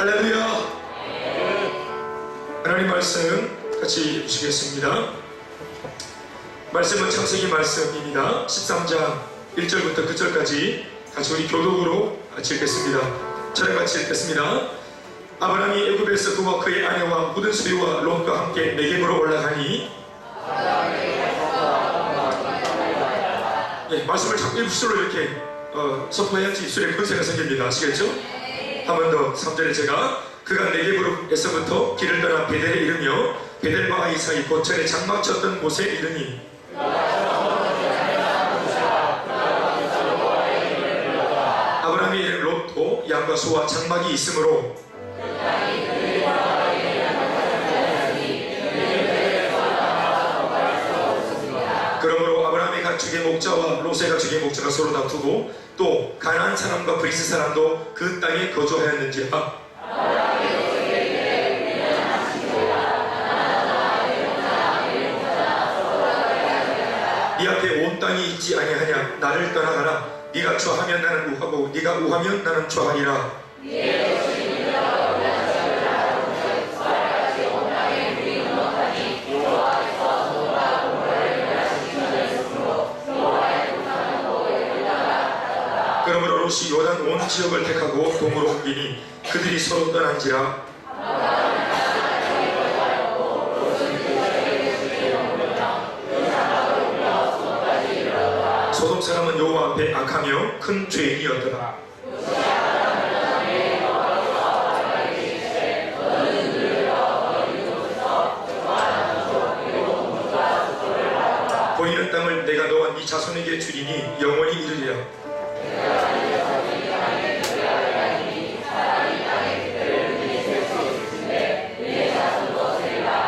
할렐루야. 하나님 말씀 같이 보시겠습니다. 말씀은 창세기 말씀입니다. 13장 1절부터 9절까지 같이 우리 교독으로 같이 읽겠습니다. 저랑 같이 읽겠습니다. 아브라함이 애굽에서 그와 그의 아내와 묻은 소리와 롯과 함께 네겝으로 올라가니, 말씀을 자꾸 입술로 이렇게 선포해야지 입술에 근세가 생깁니다. 아시겠죠? 한 번 더 3절에 제가 그가 네겝으로에서부터 길을 떠나 베델에 이르며 베델과 아이 사이 고철에 장막 쳤던 곳에 이르니, 아브라함이 이른 롯도 양과 소와 장막이 있으므로 그러므로 아브라함의 가축의 목자와 롯의 가축의 목자가 서로 다투고 또 가나안 사람과 브리스 사람도 그 땅에 거주하였는지라. 네 앞에 온 땅이 있지 아니하냐. 나를 떠나가라. 네가 좌하면 나는 우하고 네가 우하면 나는 좌하리라. 그러므로 롯이 요단 온 지역을 택하고 동으로 옮기니 그들이 서로 떠난지라. 소돔 사람은 여호와 앞에 악하며 큰 죄인이었더라. 보이는 땅을 내가 너와 네 자손에게 주리니 영원히 이르리라.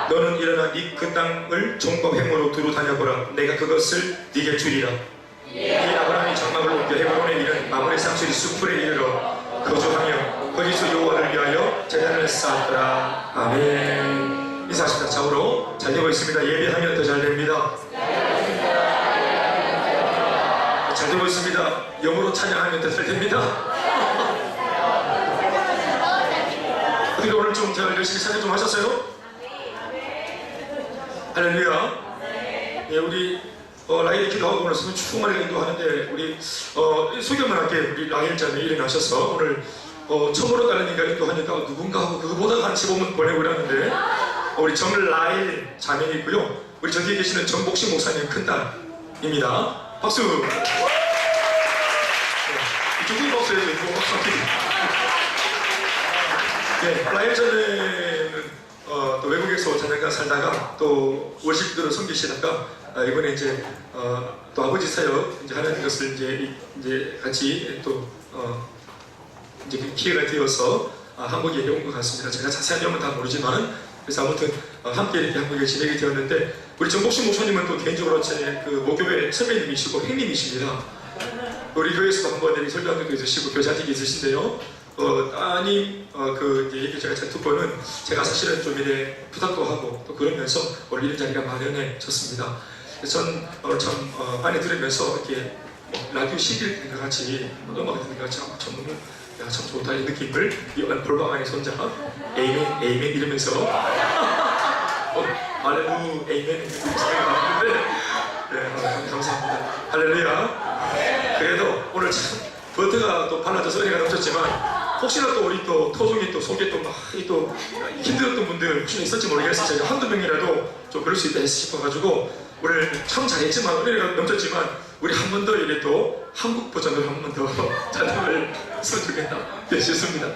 너는 일어나 네 그 땅을 종과 횡으로 두루 다녀보라. 내가 그것을 네게 주리라. 이 아브라함이 장막을 옮겨 헤브론에 이른 마므레 상수리 수풀에 이르러 거주하며 거기서 여호와를 위하여 제단을 쌓았더라. 아멘. 인사하십니다. 좌우로 잘 되고 있습니다. 예배하면 더 잘 됩니다. 잘 되고 있습니다. 영어로 찬양하면 더 잘 됩니다. 어떻게 오늘 좀 잘 열심히 찬양 좀 하셨어요? 할렐루야. 예, 우리 라헬 기도하고 오늘 성령 충만을 인도하는데 우리 소개만 할게. 우리 라헬 자매 일어나셔서 오늘 처음으로 다르니까 인도하니까 누군가 하고 그거보다 한 15분 보내고 이러는데 우리 정라헬 자매이 있고요. 우리 저기에 계시는 정복식 목사님 큰딸입니다. 박수. 이쪽은 박수 해야죠. 이쪽 박수. 네, 라헬 자매는 또 외국에서 자녀가 살다가 또 월십들을 섬기시다가 이번에 이제 또 아버지 사역 이제 하는 것을 이제 같이 또 이제 기회가 되어서 한국에 온 것 같습니다. 제가 자세한 내용은 다 모르지만 그래서 아무튼 함께 이렇게 한국에 지내게 되었는데 우리 정복식 목사님은 또 개인적으로 제 그 모교회 선배님이시고 형님이십니다. 우리 교회에서도 한번 이렇게 설교한 적도 있으시고 교사직이 있으신데요. 따님 그 얘기 제가 듣고는 제가 사실은 좀 이래 부탁도 하고 또 그러면서 오늘 이런 자리가 마련해졌습니다. 전 오늘 참 안에 들으면서 이렇게 라디오 CD 듣는 것 같이 음악 듣는 것 같이 참 좋다 이 느낌을 이 볼방 안에 손자 에이멘 에이멘 이러면서 할렐루 에이멘 생각하는데 네, 감사합니다. 할렐루야. 그래도 오늘 참 버터가 또 발라져서 은혜가 넘쳤지만 혹시나 또 우리 또 토종이 또 속에 또 막 또 힘들었던 분들 혹시 있을지 모르겠어요. 제가 한두 명이라도 좀 그럴 수 있다 싶어가지고 오늘 참 잘했지만 은혜가 넘쳤지만 우리 한 번 더 이래 또 한국 버전으로 한 번 더 찬양을 했으면 좋겠다. 네, 좋습니다.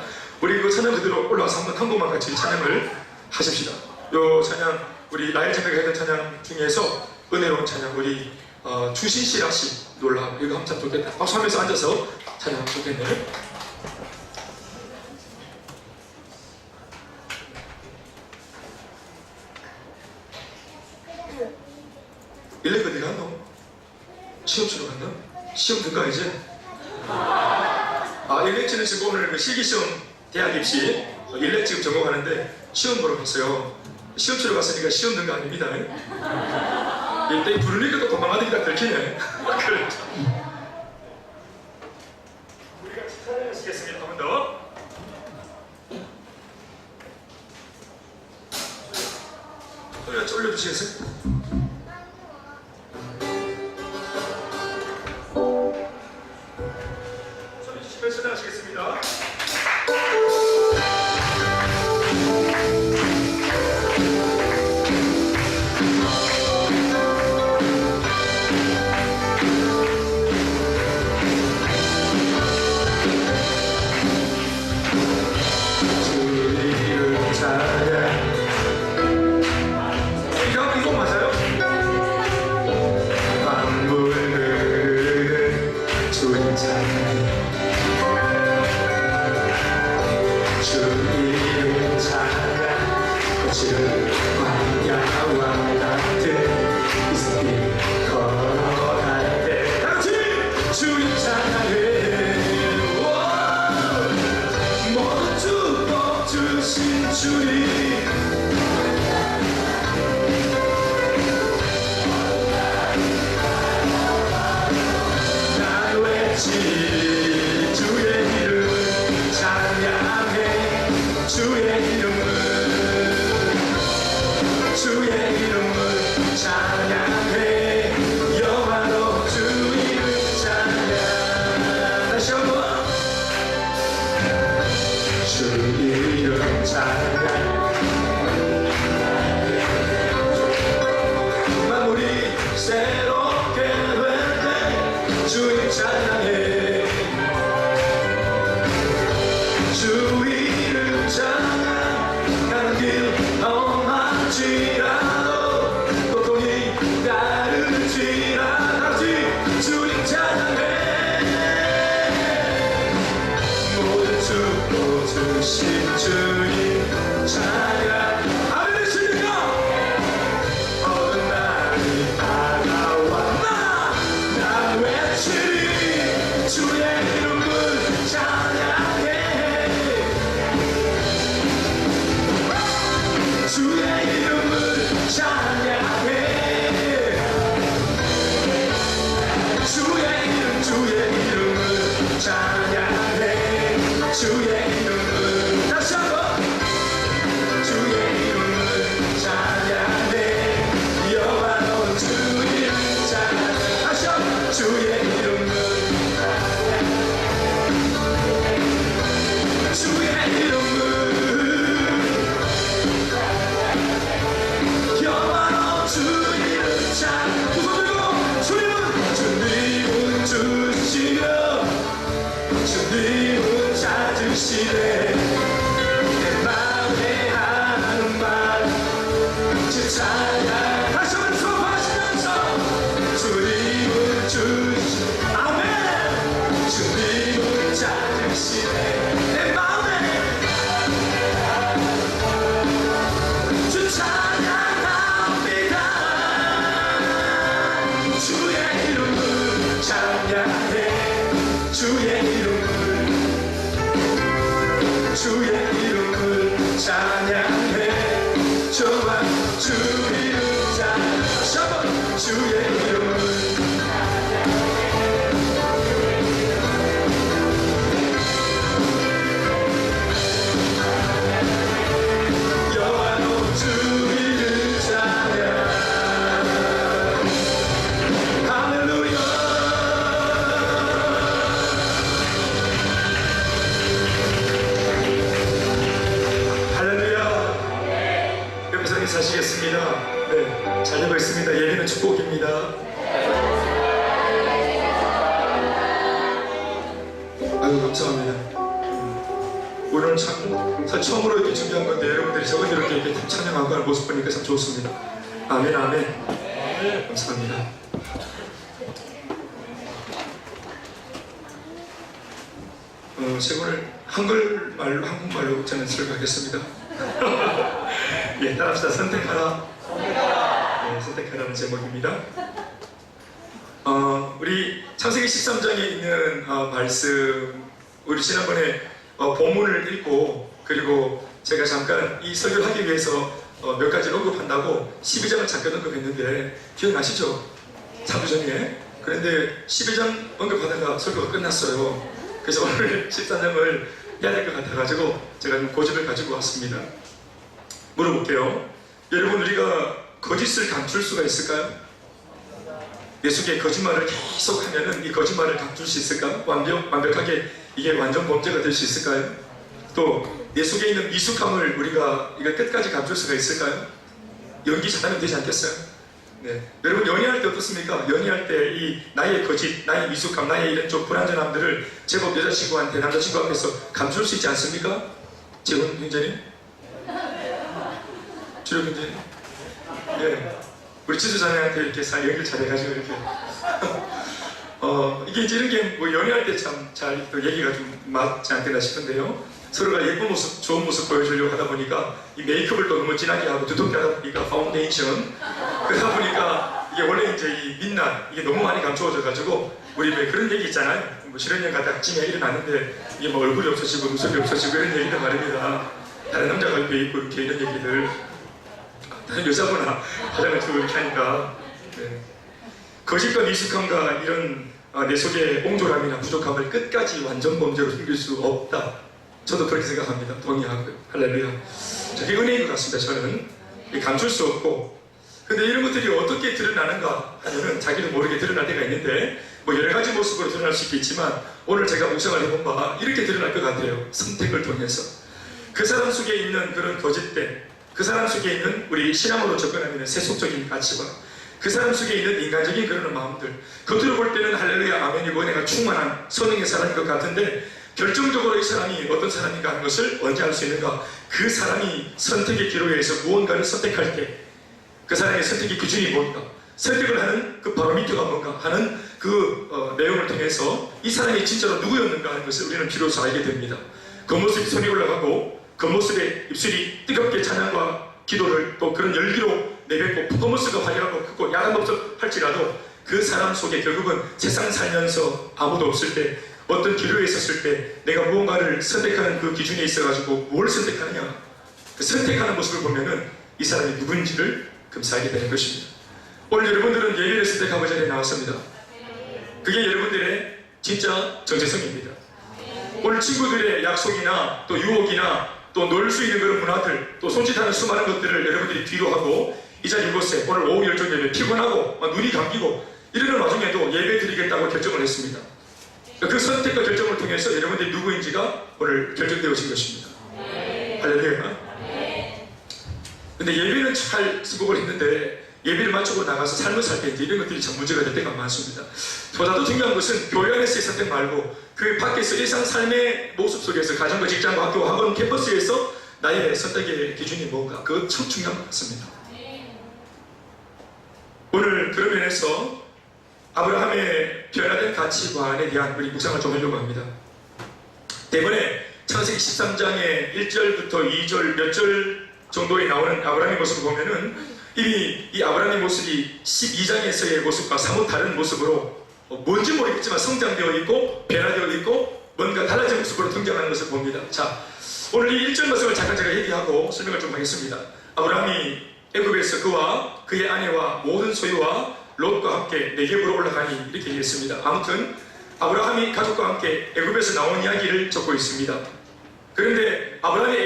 우리 그 찬양 그대로 올라와서 한 번만 같이 찬양을 하십시다. 요 찬양 우리 라헬 자매가 했던 찬양 중에서 은혜로운 찬양 우리 주신시라시 놀라 이거 하면 참 좋겠다. 박수하면서 앉아서 찬양하면 좋겠네요. 일렉 어디 갔노? 시험 치러 갔나? 시험 들까 이제? 일렉 치는 지금 오늘 그 실기시험 대학 입시 일렉 지금 전공하는데 시험 보러 갔어요. 시험 치러 갔으니까 시험 든 거 아닙니다. 이때 부르니까 또 도망가니까 들키네. 우리가 찬양하시겠습니다. 한 번 더. 올려주시겠어요? 소리 주시면서 나가시겠습니다. 이거 맞아요? 만물 흐르는 주님 찬양 주 이름 찬양 거칠은 광야와 같은 이스길 걸어갈 때 다같이 주님 찬양해 모든 축복 주신 주님 주의 이름을 찬양해 주의 이름을 찬양해 여호와로 주 이름 찬양 다시 한번 주 이름 찬양 만물이 새롭게 될 때 주님 찬양해 주 이름 찬양 가는 길 험할지라도 고통이 따를지라도 다시 주님 찬양해 모든 축복 주신 주님 찬양 아멘 되십니까? 어느 날이 다가와 난 외치리 주의 이름을 찬양해 주의 이름을 찬양해 주의 이름을 찬양해 주의 이름을 다시 한번 주의 이름을 찬양해 여호와는 주 이름 찬양 다시 한번 주의 이름을 주의 이름을 여호와로 주 이름 찬양 두 손 들고 주님은 주시며 주님은 찾으시네 내 마음에 하는 말 주 찬양 다시 한번 수업하시면서 주님은 주시 아멘 주님은 찾으시네 내 마음에 주 찬양합니다 주의 이름을 찬양해 주의 이름을 찬양해 저와 주 이름 찬양 다시 한번 주의 이름을 여호와로 주 이름 찬양 할렐루야 할렐루야 옆에서 인사하시겠습니다. 네, 잘 되고 있습니다. 예배는 축복입니다. 아유 감사합니다. 오늘 참 사실 처음으로 이렇게 준비한 건데 여러분들이 저건 이렇게 찬양하고 하는 모습 보니까 참 좋습니다. 아멘 아멘. 감사합니다. 제가 오늘 한국말로 저는 설교하겠습니다. 예, 따라합시다. 선택하라. 네, 선택하라는 제목입니다. 우리 창세기 13장에 있는 말씀, 우리 지난번에 본문을 읽고 그리고 제가 잠깐 이 설교를 하기 위해서 몇 가지 언급한다고 12장을 잠깐 언급했는데 기억나시죠? 3주 전에. 그런데 12장 언급하다가 설교가 끝났어요. 그래서 오늘 13장을 해야 될 것 같아가지고 제가 좀 고집을 가지고 왔습니다. 물어볼게요. 여러분, 우리가 거짓을 감출 수가 있을까요? 내 속에 거짓말을 계속하면은 이 거짓말을 감출 수 있을까? 완벽하게 이게 완전 범죄가 될 수 있을까요? 또 내 속에 있는 미숙함을 우리가 이거 끝까지 감출 수가 있을까요? 연기 잘하면 되지 않겠어요? 네. 여러분, 연애할 때 어떻습니까? 연애할 때 이 나의 거짓, 나의 미숙함, 나의 이런 좀 불안전함들을 제법 여자친구한테 남자친구 앞에서 감출 수 있지 않습니까? 재훈 형제님? 주력 형제님? 예. 우리 지수자매한테 이렇게 잘 연기를 잘해가지고 이렇게 이게 이제 이런 게 뭐 연애할 때 참 잘 또 얘기가 좀 맞지 않겠나 싶은데요. 서로가 예쁜 모습, 좋은 모습 보여주려고 하다 보니까 이 메이크업을 또 너무 진하게 하고 두텁게 하다 보니까 파운데이션 그러다 보니까 이게 원래 이제 이 민낯 이게 너무 많이 감추어져 가지고 우리 왜 그런 얘기 있잖아요. 뭐 실현령 가다 찜에 일어났는데 이게 뭐 얼굴이 없어지고 모습이 없어지고 이런 얘기도 말입니다. 다른 남자가 옆에 있고 이렇게 이런 얘기들 다른 여자구나 화장을 주고 이렇게 하니까 네. 거짓과 미숙함과 이런 내 속의 옹졸함이나 부족함을 끝까지 완전 범죄로 숨길 수 없다. 저도 그렇게 생각합니다. 동의하고요. 할렐루야. 저게 은혜인 것 같습니다. 저는 감출 수 없고 근데 이런 것들이 어떻게 드러나는가 하면은 자기도 모르게 드러날 때가 있는데 뭐 여러 가지 모습으로 드러날 수 있겠지만 오늘 제가 묵상을 해본 바 이렇게 드러날 것 같아요. 선택을 통해서 그 사람 속에 있는 그런 거짓된 그 사람 속에 있는 우리 신앙으로 접근하는 세속적인 가치관 그 사람 속에 있는 인간적인 그런 마음들 겉으로 볼 때는 할렐루야 아멘이고 은혜가 충만한 선행의 사람인 것 같은데 결정적으로 이 사람이 어떤 사람인가 하는 것을 언제 알 수 있는가? 그 사람이 선택의 기로에 의해서 무언가를 선택할 때 그 사람의 선택의 기준이 뭔가 선택을 하는 그 바로미터가 뭔가 하는 그 내용을 통해서 이 사람이 진짜로 누구였는가 하는 것을 우리는 비로소 알게 됩니다. 겉모습이 손이 올라가고 겉모습에 입술이 뜨겁게 찬양과 기도를 또 그런 열기로 내뱉고 겉모습이 화려하고 크고 야단 법석 할지라도 그 사람 속에 결국은 세상 살면서 아무도 없을 때 어떤 기로에 있었을 때 내가 무언가를 선택하는 그 기준에 있어가지고 뭘 선택하느냐 그 선택하는 모습을 보면은 이 사람이 누군지를 금사하게 되는 것입니다. 오늘 여러분들은 예배를 선택하고 자리에 나왔습니다. 그게 여러분들의 진짜 정체성입니다. 오늘 친구들의 약속이나 또 유혹이나 또 놀 수 있는 그런 문화들 또 손짓하는 수많은 것들을 여러분들이 뒤로 하고 이 자리 이곳에 오늘 오후 열정 예배 피곤하고 눈이 감기고 이러는 와중에도 예배 드리겠다고 결정을 했습니다. 그 선택과 결정을 통해서 여러분들이 누구인지가 오늘 결정되어진 것입니다. 할렐루야. 근데 예배는 잘 수고를 했는데 예배를 마치고 나가서 삶을 살 때 이런 것들이 참 문제가 될 때가 많습니다. 보다도 중요한 것은 교회 안에서의 선택 말고 그 밖에서 일상 삶의 모습 속에서 가정과 직장과 학교, 학원, 캠퍼스에서 나의 선택의 기준이 뭔가 그거 참 중요한 것 같습니다. 오늘 그런 면에서 아브라함의 변화된 가치관에 대한 우리 묵상을 좀 하려고 합니다. 대번에 창세기 13장의 1절부터 2절 몇 절 정도에 나오는 아브라함의 모습을 보면은 이미 이 아브라함의 모습이 12장에서의 모습과 사뭇 다른 모습으로 뭔지 모르겠지만 성장되어 있고 변화되어 있고 뭔가 달라진 모습으로 등장하는 것을 봅니다. 자, 오늘 이 1절 말씀을 잠깐 제가 얘기하고 설명을 좀 하겠습니다. 아브라함이 애굽에서 그와 그의 아내와 모든 소유와 롯과 함께 네겝으로 올라가니 이렇게 얘기했습니다. 아무튼 아브라함이 가족과 함께 애굽에서 나온 이야기를 적고 있습니다. 그런데 아브라함이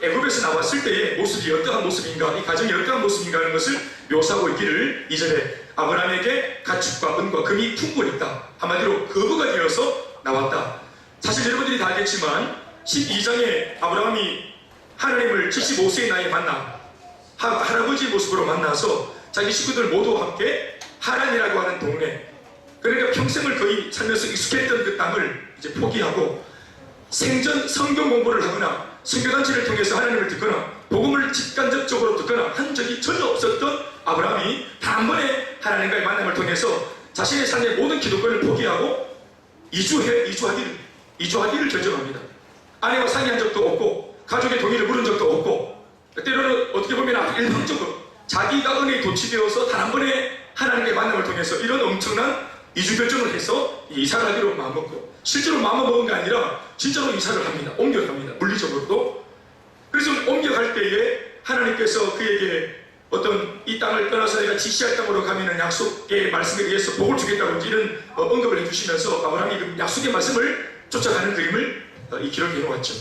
애굽에서 나왔을 때의 모습이 어떠한 모습인가, 이 가정이 어떠한 모습인가 하는 것을 묘사하고 있기를 2절에 아브라함에게 가축과 은과 금이 풍부했다. 한마디로 거부가 되어서 나왔다. 사실 여러분들이 다 알겠지만 12장에 아브라함이 하나님을 75세의 나이에 만나 할아버지 모습으로 만나서 자기 식구들 모두와 함께 하란이라고 하는 동네, 그러니까 평생을 거의 살면서 익숙했던 그 땅을 이제 포기하고 생전 성경 공부를 하거나 선교단체를 통해서 하나님을 듣거나 복음을 직간접적으로 듣거나 한 적이 전혀 없었던 아브라함이 단번에 하나님과의 만남을 통해서 자신의 삶의 모든 기독교를 포기하고 이주하기를 결정합니다. 아내와 상의한 적도 없고 가족의 동의를 물은 적도 없고 때로는 어떻게 보면 아주 일방적으로 자기가 은혜에 도취되어서 단 한 번의 하나님과의 만남을 통해서 이런 엄청난 이주 결정을 해서 이사를 하기로 마음먹고 실제로 마음먹은 게 아니라 진짜로 이사를 합니다. 옮겨갑니다. 물리적으로도. 그래서 옮겨갈 때에 하나님께서 그에게 어떤 이 땅을 떠나서 내가 지시할 땅으로 가면은 약속의 말씀에 의해서 복을 주겠다고 이런 언급을 해주시면서 아브라함이 그 약속의 말씀을 쫓아가는 그림을 이 기록에 놓았죠.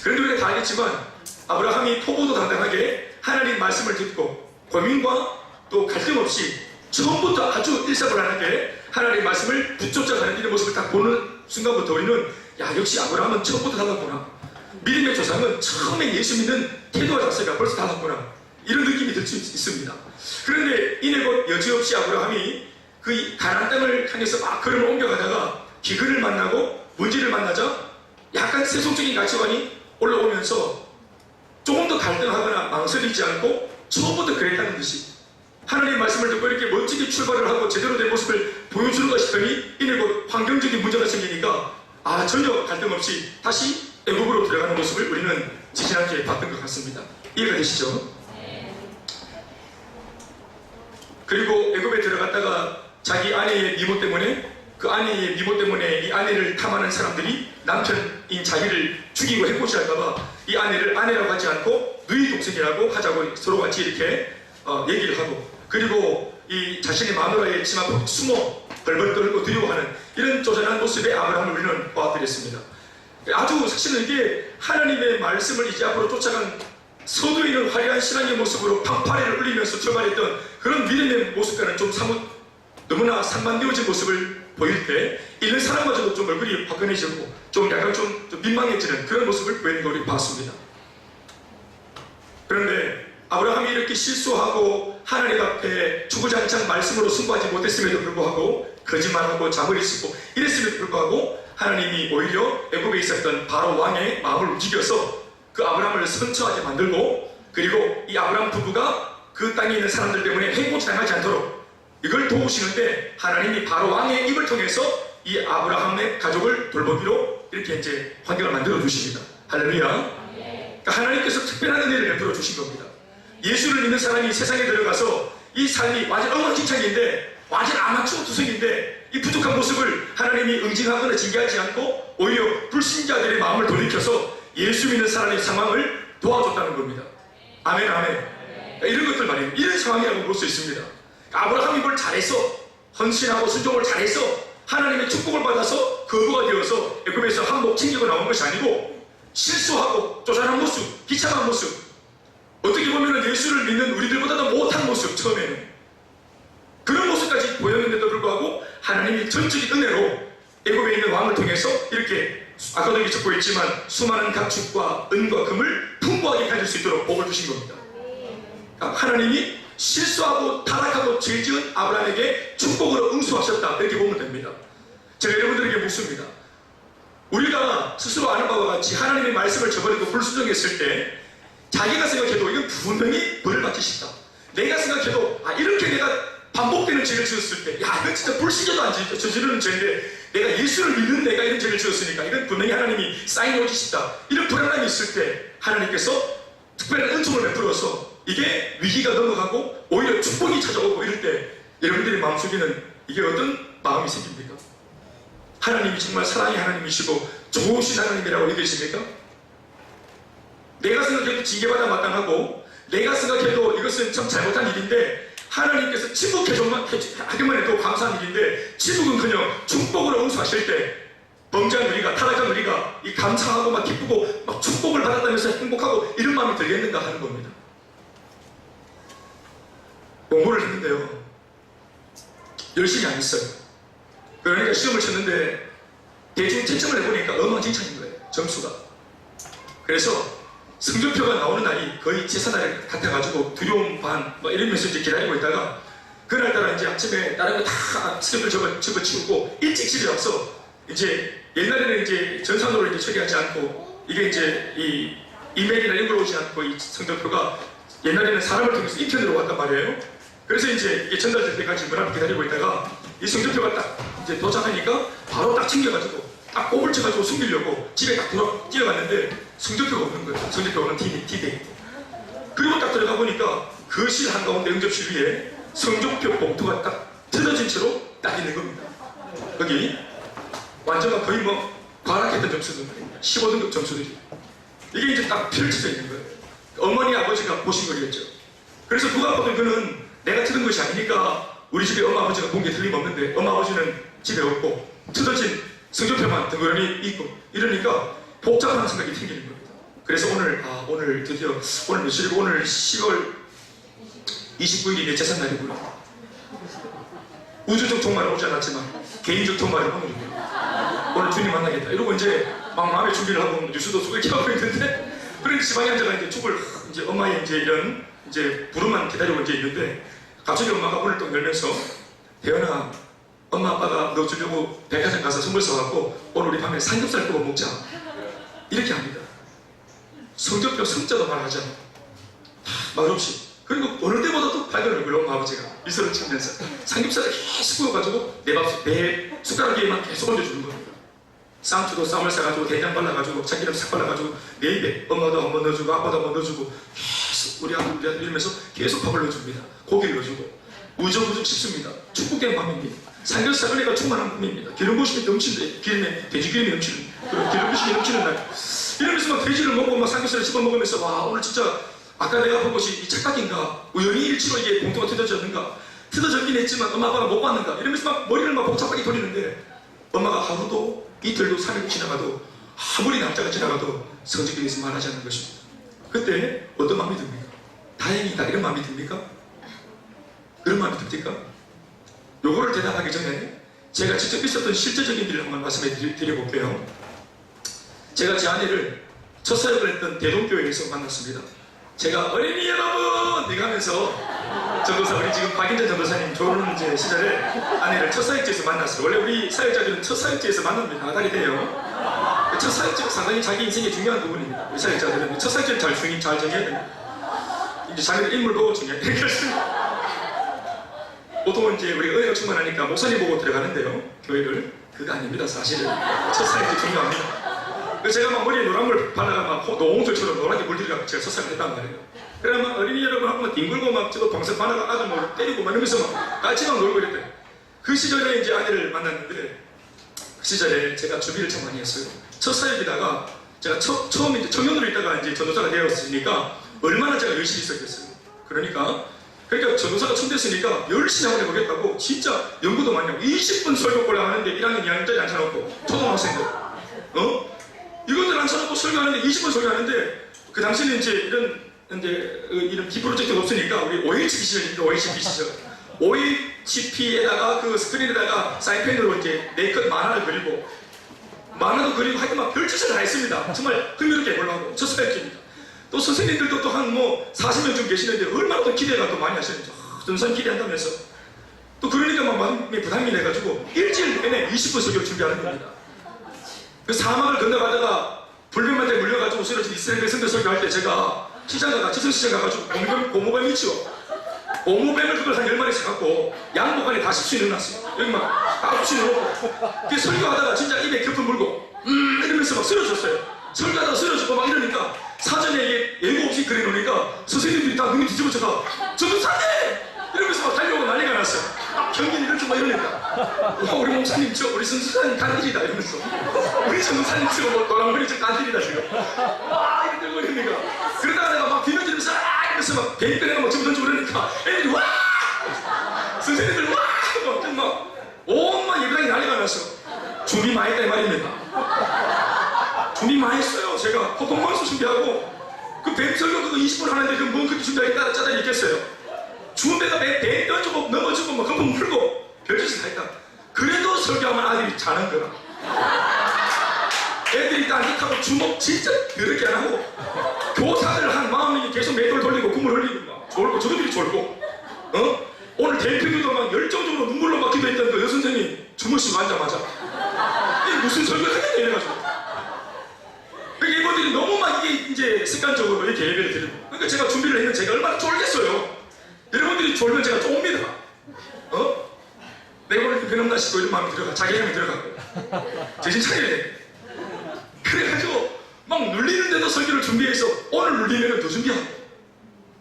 그런데 우리가 다 알겠지만 아브라함이 포부도 당당하게 하나님 말씀을 듣고 고민과 또 갈등 없이 처음부터 아주 일사불란하게 하나님 말씀을 붙잡아가는 이런 모습을 딱 보는 순간부터 우리는 야, 역시 아브라함은 처음부터 달랐구나. 믿음의 조상은 처음에 예수 믿는 태도와 자세가 벌써 달랐구나. 이런 느낌이 들 수 있습니다. 그런데 이내 곧 여지없이 아브라함이 그 가나안 땅을 향해서 막 걸음을 옮겨가다가 기근을 만나고 문제를 만나자 약간 세속적인 가치관이 올라오면서 조금 더 갈등하거나 망설이지 않고 처음부터 그랬다는 듯이 하나님 말씀을 듣고 이렇게 멋지게 출발을 하고 제대로 된 모습을 보여주는가 싶더니 이내 곧 환경적인 문제가 생기니까 전혀 갈등 없이 다시 애국으로 들어가는 모습을 우리는 지지난주에 봤던 것 같습니다. 이해가 되시죠? 그리고 애굽에 들어갔다가 자기 아내의 미모 때문에 그 아내의 미모 때문에 이 아내를 탐하는 사람들이 남편인 자기를 죽이고 해코지할까봐 이 아내를 아내라고 하지 않고 누이 동생이라고 하자고 서로 같이 이렇게 얘기를 하고 그리고 이 자신의 마누라의 침 앞으로 숨어 벌벌 떨고 두려워하는 이런 쪼잔한 모습의 아브라함을 우리는 보아드렸습니다. 아주 사실은 이게 하나님의 말씀을 이제 앞으로 쫓아간 서두에 있는 화려한 신앙의 모습으로 팡파레를 울리면서 출발했던 그런 믿음의 모습과는 좀 사뭇 너무나 상반되어진 모습을 보일 때 있는 사람마저도 좀 얼굴이 화끈해지고 좀 약간 좀 민망해지는 그런 모습을 보이는 걸 우리 봤습니다. 그런데 아브라함이 이렇게 실수하고 하나님 앞에 주구장창 말씀으로 승부하지 못했음에도 불구하고 거짓말하고 잠을 잊고 이랬음에도 불구하고 하나님이 오히려 애굽에 있었던 바로 왕의 마음을 움직여서 그 아브라함을 선처하게 만들고 그리고 이 아브라함 부부가 그 땅에 있는 사람들 때문에 해코지 당하지 않도록 이걸 도우시는데 하나님이 바로 왕의 입을 통해서 이 아브라함의 가족을 돌보기로 이렇게 이제 환경을 만들어 주십니다. 할렐루야. 그러니까 하나님께서 특별한 은혜를 베풀어 주신 겁니다. 예수를 믿는 사람이 세상에 들어가서 이 삶이 완전 엉망진창인데 완전 아마추어 투성인데 이 부족한 모습을 하나님이 응징하거나 징계하지 않고 오히려 불신자들의 마음을 돌이켜서 예수 믿는 사람의 상황을 도와줬다는 겁니다. 아멘 아멘. 그러니까 이런 것들 말이에요. 이런 상황이라고 볼 수 있습니다. 아브라함이 뭘 잘해서 헌신하고 순종을 잘해서 하나님의 축복을 받아서 거부가 되어서 애굽에서 한몫 챙기고 나온 것이 아니고 실수하고 쪼잔한 모습, 비참한 모습 어떻게 보면 예수를 믿는 우리들보다도 못한 모습 처음에는 그런 모습까지 보였는데도 불구하고 하나님이 전적인 은혜로 애굽에 있는 왕을 통해서 이렇게 아까도 이렇게 적고 있지만 수많은 가축과 은과 금을 풍부하게 가질 수 있도록 복을 주신 겁니다. 그러니까 하나님이 실수하고 타락하고 죄지은 아브라함에게 축복으로 응수하셨다 이렇게 보면 됩니다. 제가 여러분들에게 묻습니다. 우리가 스스로 아는 바와 같이 하나님의 말씀을 저버리고 불순종했을 때 자기가 생각해도 이건 분명히 벌을 받기 쉽다. 내가 생각해도 이렇게 내가 반복되는 죄를 지었을 때 이건 진짜 불신자도 안 저지르는 죄인데 내가 예수를 믿는 내가 이런 죄를 지었으니까 이건 분명히 하나님이 사인해 오기 쉽다. 이런 불안함이 있을 때 하나님께서 특별한 은총을 베풀어서 이게 위기가 넘어가고 오히려 축복이 찾아오고 이럴 때 여러분들의 마음속에는 이게 어떤 마음이 생깁니까? 하나님이 정말 사랑의 하나님이시고 좋으신 하나님이라고 믿으십니까? 내가 생각해도 징계받아 마땅하고 내가 생각해도 이것은 참 잘못한 일인데 하나님께서 침묵해줘만 하기만 해도 감사한 일인데 침묵은커녕 축복으로 응수하실 때 범죄한 우리가 타락한 우리가 이 감사하고 막 기쁘고 막 축복을 받았다면서 행복하고 이런 마음이 들겠는가 하는 겁니다. 공부를 했는데요 열심히 안 했어요. 그러니까 시험을 쳤는데 대충 채점을 해보니까 엉망진창인 거예요. 점수가. 그래서 성적표가 나오는 날이 거의 제사날 같아가지고 두려움 반 이러면서 이제 기다리고 있다가 그날따라 이제 아침에 다른 거 다 스텝을 접어치우고 일찍 집에 와서 이제 옛날에는 이제 전산으로 이제 처리하지 않고 이게 이제 이 이메일이나 이런 걸 오지 않고 이 성적표가 옛날에는 사람을 통해서 인편으로 왔단 말이에요. 그래서 이제 이게 전달될 때까지 문 앞에 기다리고 있다가 이 성적표가 딱 이제 도착하니까 바로 딱 챙겨가지고 딱 꼽을 쳐가지고 숨기려고 집에 딱 뛰어갔는데 성적표가 없는 거예요. 성적표가 없는 티대. 그리고 딱 들어가 보니까 거실 한가운데 응접실 위에 성적표 봉투가 딱 틀어진 채로 딱 있는 겁니다. 거기 완전 거의 과락했던 점수들 15등급 점수들이 이게 이제 딱 펼쳐져 있는 거예요. 어머니 아버지가 보신 거겠죠. 그래서 누가 보면 그는 내가 틀은 것이 아니니까 우리 집에 엄마 아버지가 본 게 틀림없는데 엄마 아버지는 집에 없고 틀어진 성적표만 덩그러니 있고 이러니까 복잡한 생각이 생기는 겁니다. 그래서 오늘 드디어 오늘 며칠이고 오늘 10월 29일이 내 제삿날이구나. 우주적 종말은 오지 않았지만 개인적 종말은 오늘이구나. 오늘 주님 만나겠다. 이러고 이제 막 마음의 준비를 하고 뉴스도 쏘게 하고 있는데, 그런데 지방에 앉아가 이제 죽을 이제 엄마의 이제 이런 이제 부름만 기다리고 이제 있는데, 갑자기 엄마가 오늘 또 열면서 대현아, 엄마 아빠가 너 주려고 백화점 가서 선물 써갖고 오늘 우리 밤에 삼겹살 구워 먹자. 이렇게 합니다. 성적표 성자도 말하자. 말없이. 그리고 어느 때보다도 밝은 얼굴로 엄마 아버지가 미소를 지으면서 삼겹살을 계속 구워가지고 내 숟가락 위에만 계속 얹어주는 겁니다. 쌈추도 쌈을 싸가지고 된장 발라가지고 참기름 싹 발라가지고 내 입에 엄마도 한번 넣어주고 아빠도 한번 넣어주고 계속 우리 아들 이러면서 계속 밥을 넣어줍니다. 고기를 넣어주고 우적우적 씹습니다. 축복된 밤입니다. 삼겹살 은혜가 충만한 밤입니다. 기름부심이 넘치는데, 돼지기름이 넘치는, 기름부심이 넘치는 날. 이러면서 막 돼지를 먹고 막 삼겹살을 씹어 먹으면서, 와, 오늘 진짜 아까 내가 본 것이 이 착각인가? 우연히 일치로 이게 봉투가 뜯어졌는가? 뜯어졌긴 했지만 엄마 아빠가 못 봤는가? 이러면서 막 머리를 막 복잡하게 돌리는데, 엄마가 하루도 이틀도 3일 지나가도 아무리 날짜가 지나가도 성적에서 말하지 않는 것입니다. 그때 어떤 마음이 듭니까? 다행이다 이런 마음이 듭니까? 그런 마음이 듭니까? 요거를 대답하기 전에 제가 직접 있었던 실제적인 일을 한번 말씀해 드려볼게요. 제가 제 아내를 첫 사역을 했던 대동교회에서 만났습니다. 제가 어린이 여러분! 이거 하면서 전도사, 우리 지금 박인전 전도사님 결혼 이제 시절에 아내를 첫 사역지에서 만났어요. 원래 우리 사역자들은 첫 사역지에서 만납니다. 아달이 돼요. 첫 사역지가 상당히 자기 인생의 중요한 부분입니다. 우리 사역자들은 첫 사역지를 잘 정해야 됩니다. 이제 자기들 인물 보고 정해야 되겠습니다. 보통은 이제 우리가 은혜가 충만하니까 목사님 보고 들어가는데요, 교회를. 그거 아닙니다. 사실은 첫 사역이 중요합니다. 그래서 제가 막 머리에 노란물 발라가 막 노홍철처럼 노랗게 물들여가 제가 첫 사역을 했단 말이에요. 그래 막 어린이 여러분 하고 막 뒹굴고 막 저거 방석 바나가 아들 뭐 때리고 막 이러면서 막 같이 막 놀고 이랬대요. 그 시절에 이제 아내를 만났는데, 그 시절에 제가 준비를 참 많이 했어요. 첫 사역이다가 제가 처음 이제 청년으로 있다가 이제 전도사가 되었으니까 얼마나 제가 열심히 있었겠어요. 그러니까 전도사가 춤됐으니까 열심히 한번 해보겠다고 진짜 연구도 많이 하고 20분 설교를 하는데 1학년 2학년짜리 앉혀놓고 초등학생들 이것들 앉혀놓고 설교하는데 20분 설교하는데, 그 당시에는 이제 이런 비프로젝트가 없으니까 우리 OHP 시절입니다. OHP 시절. OHP에다가 그 스크린에다가 사인펜으로 이제 네컷 만화를 그리고 만화도 그리고 하여튼 막 별짓을 다 했습니다. 정말 흥미롭게 해보려고 첫 사역입니다. 또 선생님들도 또 한 뭐 40명 좀 계시는데 얼마나 또 기대가 또 많이 하시는지 전선 기대한다면서 또 그러니까 막 마음이 부담이 돼가지고 일주일 내내 20분 설교를 준비하는 겁니다. 그 사막을 건너가다가 불뱀한테 물려가지고 쓰러진 이스라엘 백성들 설교할 때 제가 시장 가가지고 고무뱀 있죠? 고무뱀을 그걸 한 10마리 사갖고 양복 안에 다 씹수 넣어놨어요. 여기 막 씹수 넣어놓고 그 설교하다가 진짜 입에 겹을 물고 이러면서 막 쓰러졌어요. 설교하다가 쓰러지고 막 이러니까 사전에 이게 예고 없이 그려놓으니까 선생님들이 다 눈이 뒤집어져서 전도사님! 이러면서 막 달려오고 난리가 났어요. 경기는 이렇게 막 이러니까 우리 목사님 우리 선수사님 간질이다 이러면서 우리 전도사님 뭐 노랑머리 간질이다 지금 와 이렇게 들고 이러니까 그러다가 내가 막 비명지르면서 이러면서 막 베이크레가 막 집어 던지고 그러니까 애들이 와! 선생님들 와! 막 온만 예배당이 난리가 났어. 준비 많이 했다 이 말입니다. 준비 많이 했어요. 제가 퍼포먼스 준비하고 그 뱀 설교 그거 20분 하는데 그 뭔 그렇게 준비하겠다 짜증이 있겠어요. 준비가 뱀 던지고 넘어지고 막 금방 풀고 별짓을 다 했다. 그래도 설교하면 아들이 자는 거라. 애들이 딴짓하고 주먹 진짜 더럽게 안 하고 교사들 한 마음이 계속 매돌 돌리고 국물 흘리고 막 졸고 저들이 졸고 오늘 대표님도 막 열정적으로 눈물로 막 기도했던 그 여선생님 주무시고 앉자마자 이게 무슨 설교를 하겠냐 이래가지고 이분들이 너무 막 이게 이제 습관적으로 이렇게 예배를 드리고 그러니까 제가 준비를 했는데 제가 얼마나 쫄겠어요. 여러분들이 졸면 제가 좁니다. 내가 오늘 변함나 싶고 이런 마음이 들어가 자괴감이 들어가고 정신 차려야 돼. 그래가지고 막 눌리는데도 설교를 준비해서 오늘 눌리면 더 준비하고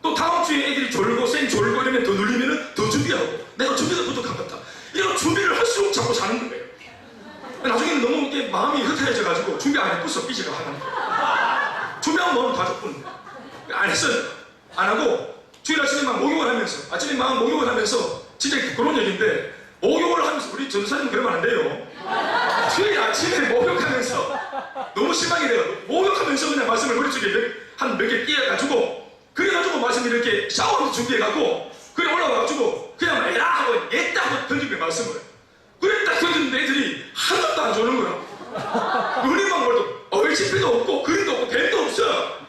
또 다음 주에 애들이 졸고 쌩 졸고 이러면 더 눌리면 더 준비하고 내가 준비가 부족한 것 같다. 이런 준비를 할수록 자꾸 자는 거예요. 나중에는 너무 이렇게 마음이 흩어져가지고 준비 안 했고서 삐지가 하는 준비한 마음은 다 줬거든요. 안 했어요. 안 하고 주일 아침에 막 목욕을 하면서 아침에 막 목욕을 하면서 진짜 부끄러운 얘기인데 목욕을 하면서 우리 전도사님은 그러면 안 돼요. 수요일 아침에 목욕하면서 너무 실망이 돼요. 목욕하면서 그냥 말씀을 머릿속에 한 몇 개 끼워가지고 그래가지고 말씀을 이렇게 샤워하면서 준비해갖고 그래 올라와가지고 그냥 에라 하고 옛다 하고 던진 거예요 말씀을. 그래 딱 던졌는데 애들이 하나도 안 주는 거야. 은혜만 걸도 얼치피도 없고 그림도 없고 뱀도 없어.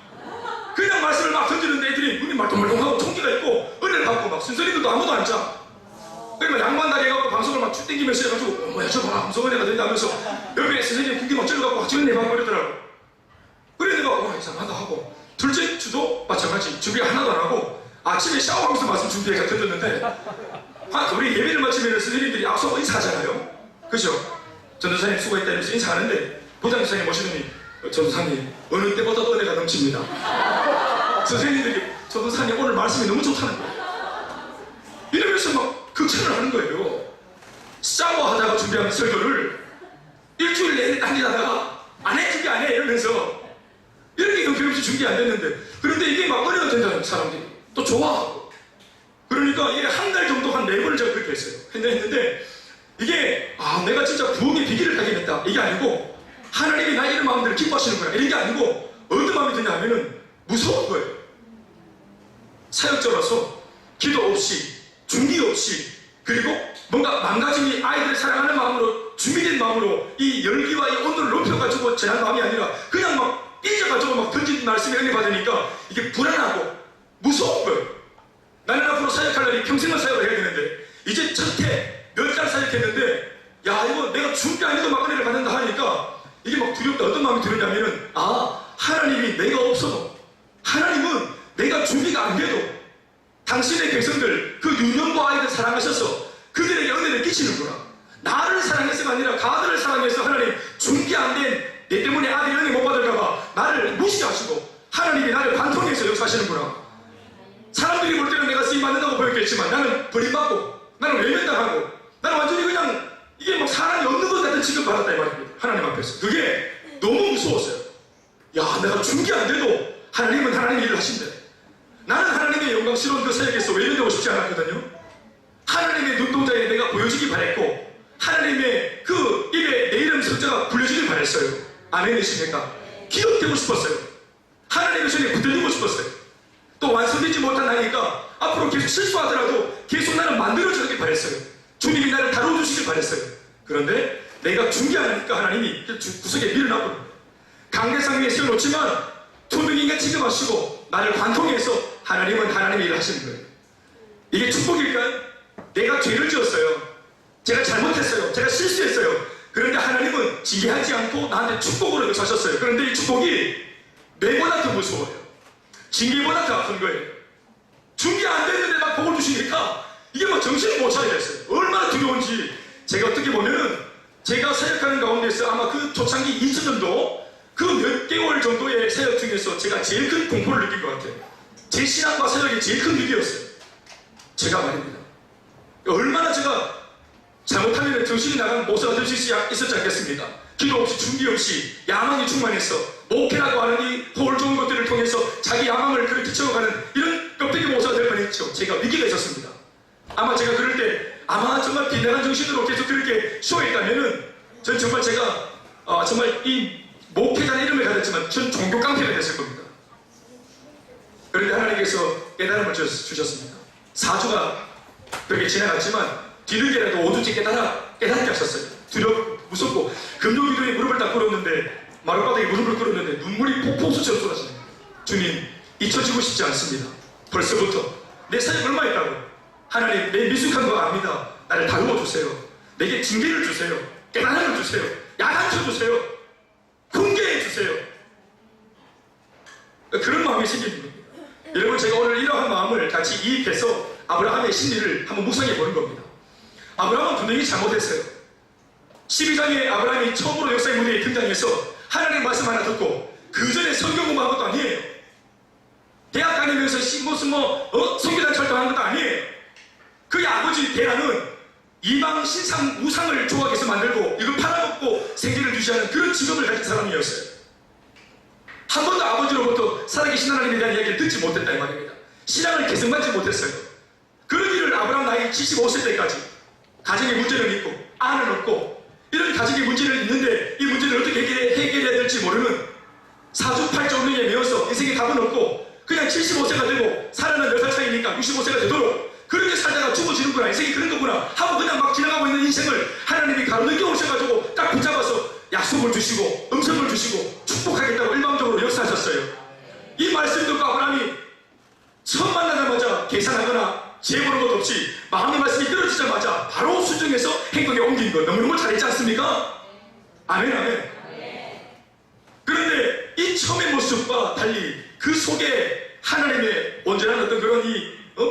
그냥 말씀을 막 던지는데 애들이 눈이 말똥말똥하고 총기가 있고 은혜를 받고 막 순서리들도 아무도 안 자. 그러면 양반 다리 해갖고 방송을 막 쭉 땡기면서 해가지고 뭐야 저 봐라 무슨 은혜가 된다 하면서 옆에 선생님 궁기 막 찔러갖고 지금 내방 버리더라고. 그래 내가 이상하다 하고 둘째 주도 마찬가지 준비 하나도 안 하고 아침에 샤워하면서 말씀 준비해서 던졌는데 우리 예배를 마치면 선생님들이 앞서 인사하잖아요. 그죠? 전도사님 수고했다면서 인사하는데 부장사님 오시더니 전도사님 어느 때보다도 은혜가 넘칩니다. 선생님들이 전도사님 오늘 말씀이 너무 좋다는 거예요. 이러면서 막 극찬을 하는 거예요. 샤워하다가 준비한 설교를 일주일 내내 당기다가 안 해 준비 안 해 이러면서 이렇게 형편없이 준비 안 됐는데 그런데 이게 막 어려워 된다는 사람들이 또 좋아하고 그러니까 이게 한 달 정도 한 4번을 제가 그렇게 했어요. 했는데 이게 내가 진짜 부흥의 비기를 하겠다 이게 아니고 하나님이 나의 이런 마음들을 기뻐하시는구나 이런 게 아니고 어떤 마음이 드냐 하면은 무서운 거예요. 사역자로서 기도 없이 준비 없이 그리고 뭔가 망가짐이 아이들 사랑하는 마음으로 준비된 마음으로 이 열기와 이 온도를 높여가지고 제한 마음이 아니라 그냥 막 삐져가지고 막 던진 말씀에 은혜 받으니까 이게 불안하고 무서운 거예요. 나는 앞으로 사역할 날이 평생을 사역을 해야 되는데 이제 첫해 몇 달 사역했는데 야 이거 내가 준비 안 해도 막 은혜를 받는다 하니까 이게 막 두렵다. 어떤 마음이 들었냐면은 하나님이 내가 없어도 하나님은 내가 준비가 안 돼도 당신의 백성들 그 유년부 아이들 사랑하셔서 그들에게 은혜를 끼치는구나. 나를 사랑해서가 아니라 가들을 사랑해서 하나님 준비 안 된 내 때문에 아들이 은혜 못 받을까봐 나를 무시하시고 하나님이 나를 관통해서 역사하시는구나. 사람들이 볼 때는 내가 쓰임받는다고 보였겠지만 나는 버림받고 나는 외면당하고 나는 완전히 그냥 이게 막 사람이 없는 것 같은 취급받았다 이 말입니다. 하나님 앞에서. 그게 너무 무서웠어요. 야 내가 준비 안 돼도 하나님은 하나님의 일을 하신대. 나는 하나님의 영광스러운 그 사역에서 외면되고 싶지 않았거든요. 하나님의 눈동자에 내가 보여지기 바랬고 하나님의 그 입에 내 이름 석자가 불려지길 바랬어요. 아멘이십니까? 기억되고 싶었어요. 하나님의 손에 붙들리고 싶었어요. 또 완성되지 못한 나니까 앞으로 계속 실수하더라도 계속 나를 만들어주길 바랬어요. 주님이 나를 다뤄주시길 바랬어요. 그런데 내가 준비 안 하니까 하나님이 구석에 밀어놔버린 거예요. 강대상 위에 세워놓지만 투명인간 취급하시고 나를 관통해서 하나님은 하나님의 일을 하시는 거예요. 이게 축복일까요? 내가 죄를 지었어요. 제가 잘못했어요. 제가 실수했어요. 그런데 하나님은 징계하지 않고 나한테 축복으로 역사하셨어요. 그런데 이 축복이 매보다 더 무서워요. 징계보다 더 아픈 거예요. 준비 안 됐는데 막 복을 주시니까 이게 막 정신을 못 차리겠어요. 얼마나 두려운지. 제가 어떻게 보면은 제가 사역하는 가운데서 아마 그 초창기 20년도 그 몇 개월 정도의 사역 중에서 제가 제일 큰 공포를 느낀 것 같아요. 제 신앙과 사역이 제일 큰 위기였어요. 제가 말입니다. 얼마나 제가 잘못하면 정신이 나간 목사가 될 수 있었지 않겠습니까? 기도 없이 준비 없이 야망이 충만해서 목회라고 하는 이 홀 좋은 것들을 통해서 자기 야망을 그렇게 채워가는 이런 껍데기 목사가 될 뻔했죠. 제가 위기가 있었습니다. 아마 제가 그럴 때 아마 정말 빈약한 정신으로 계속 그렇게 쇼했다면은 전 정말 제가 정말 이 목회자의 이름을 가졌지만 전 종교 깡패가 됐을 겁니다. 그런데 하나님께서 깨달음을 주셨습니다. 4주가 그렇게 지나갔지만 뒤늦게라도 5주째 깨닫게 하셨어요. 두렵고 무섭고 금요기도에 무릎을 딱 꿇었는데 마룻바닥에 무릎을 꿇었는데 눈물이 폭포수처럼 쏟아지네요. 주님 잊혀지고 싶지 않습니다. 벌써부터 내 사역 얼마 있다고 하나님 내 미숙한 거 압니다. 나를 다루어 주세요. 내게 징계를 주세요. 깨달음을 주세요. 야단쳐 주세요. 훈계해 주세요. 그런 마음이 생기는 겁니다. 여러분 제가 오늘 이러한 마음을 같이 이입해서 아브라함의 심리를 한번 묵상해 보는 겁니다. 아브라함은 분명히 잘못했어요. 12장에 아브라함이 처음으로 역사의 무대에 등장해서 하나님 말씀 하나 듣고 그 전에 성경 공부한 것도 아니에요. 대학 다니면서 무슨 성교단 철도한 것도 아니에요. 그의 아버지 데라는 이방 신상 우상을 조각해서 만들고 이걸 팔아먹고 생계를 유지하는 그런 직업을 가진 사람이었어요. 한 번도 아버지로부터 살아계신 하나님에 대한 이야기를 듣지 못했다 이 말입니다. 신앙을 계승받지 못했어요. 그런 일을 아브라함 나이 75세 때까지 가정에 문제는 있고 아는 없고 이런 가족의 문제를 있는데 이 문제를 어떻게 해결해야 될지 모르는 사주팔자운명에 매여서 인생에 답은 없고 그냥 75세가 되고 살아는 10살 차이니까 65세가 되도록 그렇게 살다가 죽어지는구나, 인생이 그런 거구나 하고 그냥 막 지나가고 있는 인생을 하나님이 가로등겨 오셔가지고 딱 붙잡아서 약속을 주시고 음성을 주시고 축복하겠다고 일방적으로 역사하셨어요. 이 말씀 듣고 아브라함이 처음 만나자마자 계산하거나 재보는 것 없이 마음의 말씀이 떨어지자마자 바로 수정해서 행동에 옮긴 것 너무너무 잘했지 않습니까? 아멘, 아멘. 그런데 이 처음의 모습과 달리 그 속에 하나님의 온전한 어떤 그런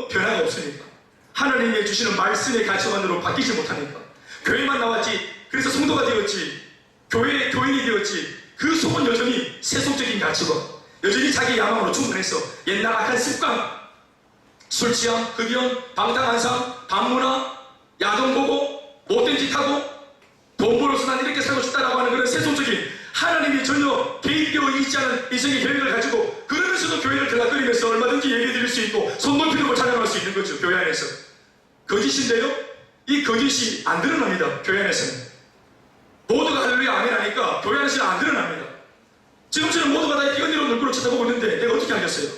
변화가 없으니까, 하나님의 주시는 말씀의 가치관으로 바뀌지 못하니까, 교회만 나왔지, 그래서 성도가 되었지, 교회의 교인이 되었지, 그 속은 여전히 세속적인 가치관, 여전히 자기 야망으로 충분해서 옛날 악한 습관, 술 취함, 흡연, 방탕한상, 반문화, 야동 보고, 못된 짓 하고, 돈 벌어서 난 이렇게 살고 싶다라고 하는 그런 세속적인, 하나님이 전혀 개입되어 있지 않은 인생의 계획을 가지고 그러면서도 교회를 들락거리면서 얼마든지 예배 드릴 수 있고 손 높이고 찬양할 수 있는 거죠. 교회 안에서 거짓인데요, 이 거짓이 안 드러납니다. 교회 안에서는 모두가 할렐루야 아멘 하니까 교회 안에서는 안 드러납니다. 지금처럼 모두가 다 이렇게 은혜로 얼굴을 쳐다보고 있는데 내가 어떻게 하겠어요?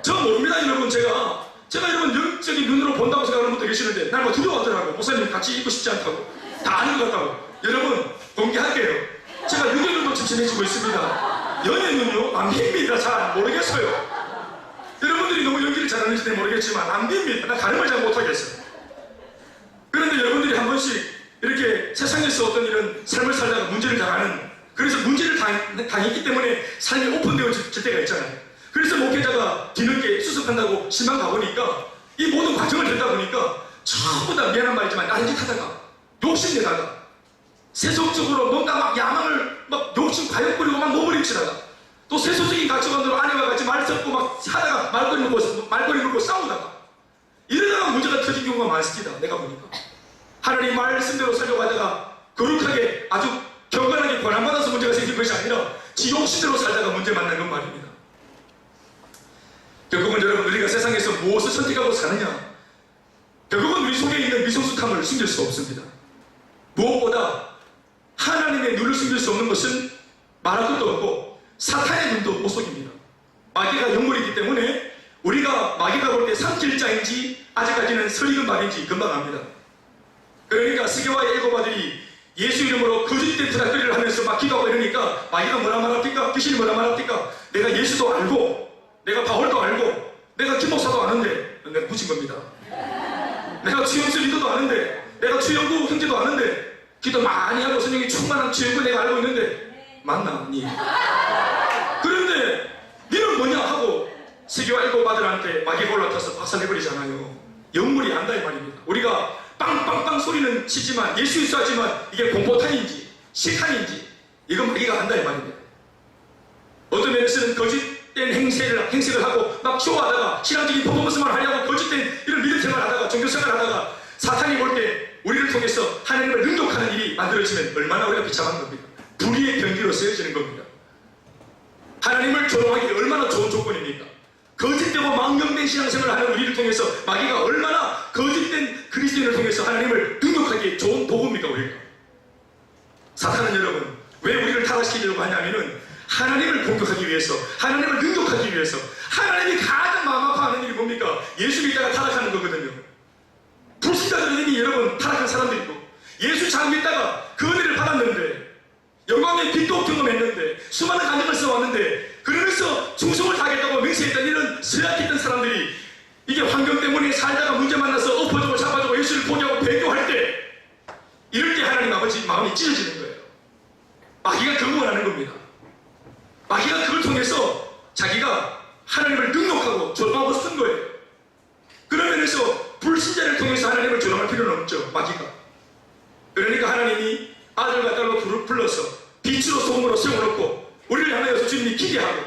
저 모릅니다. 여러분, 제가 여러분 영적인 눈으로 본다고 생각하는 분도 계시는데 날 뭐 두려워하더라고. 목사님 같이 있고 싶지 않다고, 다 아는 것 같다고. 여러분 공개할게요. 제가 6년 정도 지금 지내지고 있습니다. 연예는요 안 빕니다. 잘 모르겠어요. 여러분들이 너무 연기를 잘하는지 모르겠지만 안 빕니다. 나 가늠을 잘 못하겠어요. 그런데 여러분들이 한 번씩 이렇게 세상에서 어떤 이런 삶을 살다가 문제를 당하는, 그래서 문제를 당했기 때문에 삶이 오픈되어질 때가 있잖아요. 그래서 목회자가 뒤늦게 수습한다고 신방 가보니까 이 모든 과정을 듣다 보니까 전부 다 미안한 말이지만 나른 짓 하다가 욕심내다가 세속적으로 뭔가 막 야망을 막 욕심 과욕부리고 막 몸부림치다가 또 세속적인 가치관으로 아내와 같이 말 섞고 막 하다가 말거리 물고 싸우다가 이러다가 문제가 터진 경우가 많습니다. 내가 보니까 하나님 말씀대로 살려고 하다가 거룩하게 아주 경건하게 권한받아서 문제가 생긴 것이 아니라 지 욕심대로 살다가 문제 만난 건 말입니다. 결국은 여러분, 우리가 세상에서 무엇을 선택하고 사느냐, 결국은 우리 속에 있는 미성숙함을 숨길 수 없습니다. 무엇보다 하나님의 눈을 숨길 수 없는 것은 말할 것도 없고 사탄의 눈도 못 속입니다. 마귀가 영물이기 때문에 우리가 마귀가 볼 때 삼킬자인지 아직까지는 설익은 말인지 금방 압니다. 그러니까 스게와의 일곱 아들이 예수 이름으로 거짓된 부닥거리를 하면서 막 기도하고 이러니까 마귀가 뭐라 말합니까? 귀신이 뭐라 말합니까? 내가 예수도 알고 내가 바울도 알고 내가 김목사도 아는데, 내가 묻힌 겁니다. 내가 추영수 리더도 아는데, 내가 추영구 형제도 아는데, 기도 많이 하고 성령이 충만한 추영구 내가 알고 있는데 맞나 니? 그런데 니는 뭐냐 하고 세계와 일곱 아들한테 마귀가 올라타서 박살내버리잖아요. 영물이 안다 이 말입니다. 우리가 빵빵빵 소리는 치지만 예수 하지만 이게 공포탄인지 실탄인지 이건 마귀가 안다 이 말입니다. 어떤 면에서는 거짓된 행색을 하고 막 쇼하다가 신앙적인 퍼포먼스만 하려고 거짓된 이런 믿음 생활하다가 종교 생활하다가 사탄이 볼 때 우리를 통해서 하나님을 능력하는 일이 만들어지면 얼마나 우리가 비참한 겁니까? 불의의 경기로 쓰여지는 겁니다. 하나님을 조롱하기 얼마나 좋은 조건입니까? 거짓되고 망령된 신앙생활을 하는 우리를 통해서 마귀가 얼마나 거짓된 그리스도인을 통해서 하나님을 능력하기에 좋은 도구입니까? 우리가 사탄은 여러분 왜 우리를 타락시키려고 하냐면은 하나님을 공격하기 위해서, 하나님을 능력하기 위해서. 하나님이 가장 마음 아파하는 일이 뭡니까? 예수 믿다가 타락하는 거거든요. 불신자들이 여러분 타락한 사람들이고, 예수 잘 믿다가 그 은혜를 받았는데 영광의 빛도 경험했는데 수많은 간증을 써왔는데 그러면서 충성을 다하겠다고 맹세했던 이런 서약했던 사람들이 이게 환경 때문에 살다가 문제 만나서 엎어지고 잡아주고 예수를 포기하고 배교할 때, 이럴 때 하나님 아버지 마음이 찢어지는 거예요. 마귀가 경험을 하는 겁니다. 마귀가 그걸 통해서 자기가 하나님을 능력하고 조롱하고 쓴 거예요. 그런 면에서 불신자를 통해서 하나님을 조롱할 필요는 없죠. 마귀가. 그러니까 하나님이 아들과 딸로 불러서 빛으로 소금으로 세워놓고 우리를 향하여서 주님이 기대하고,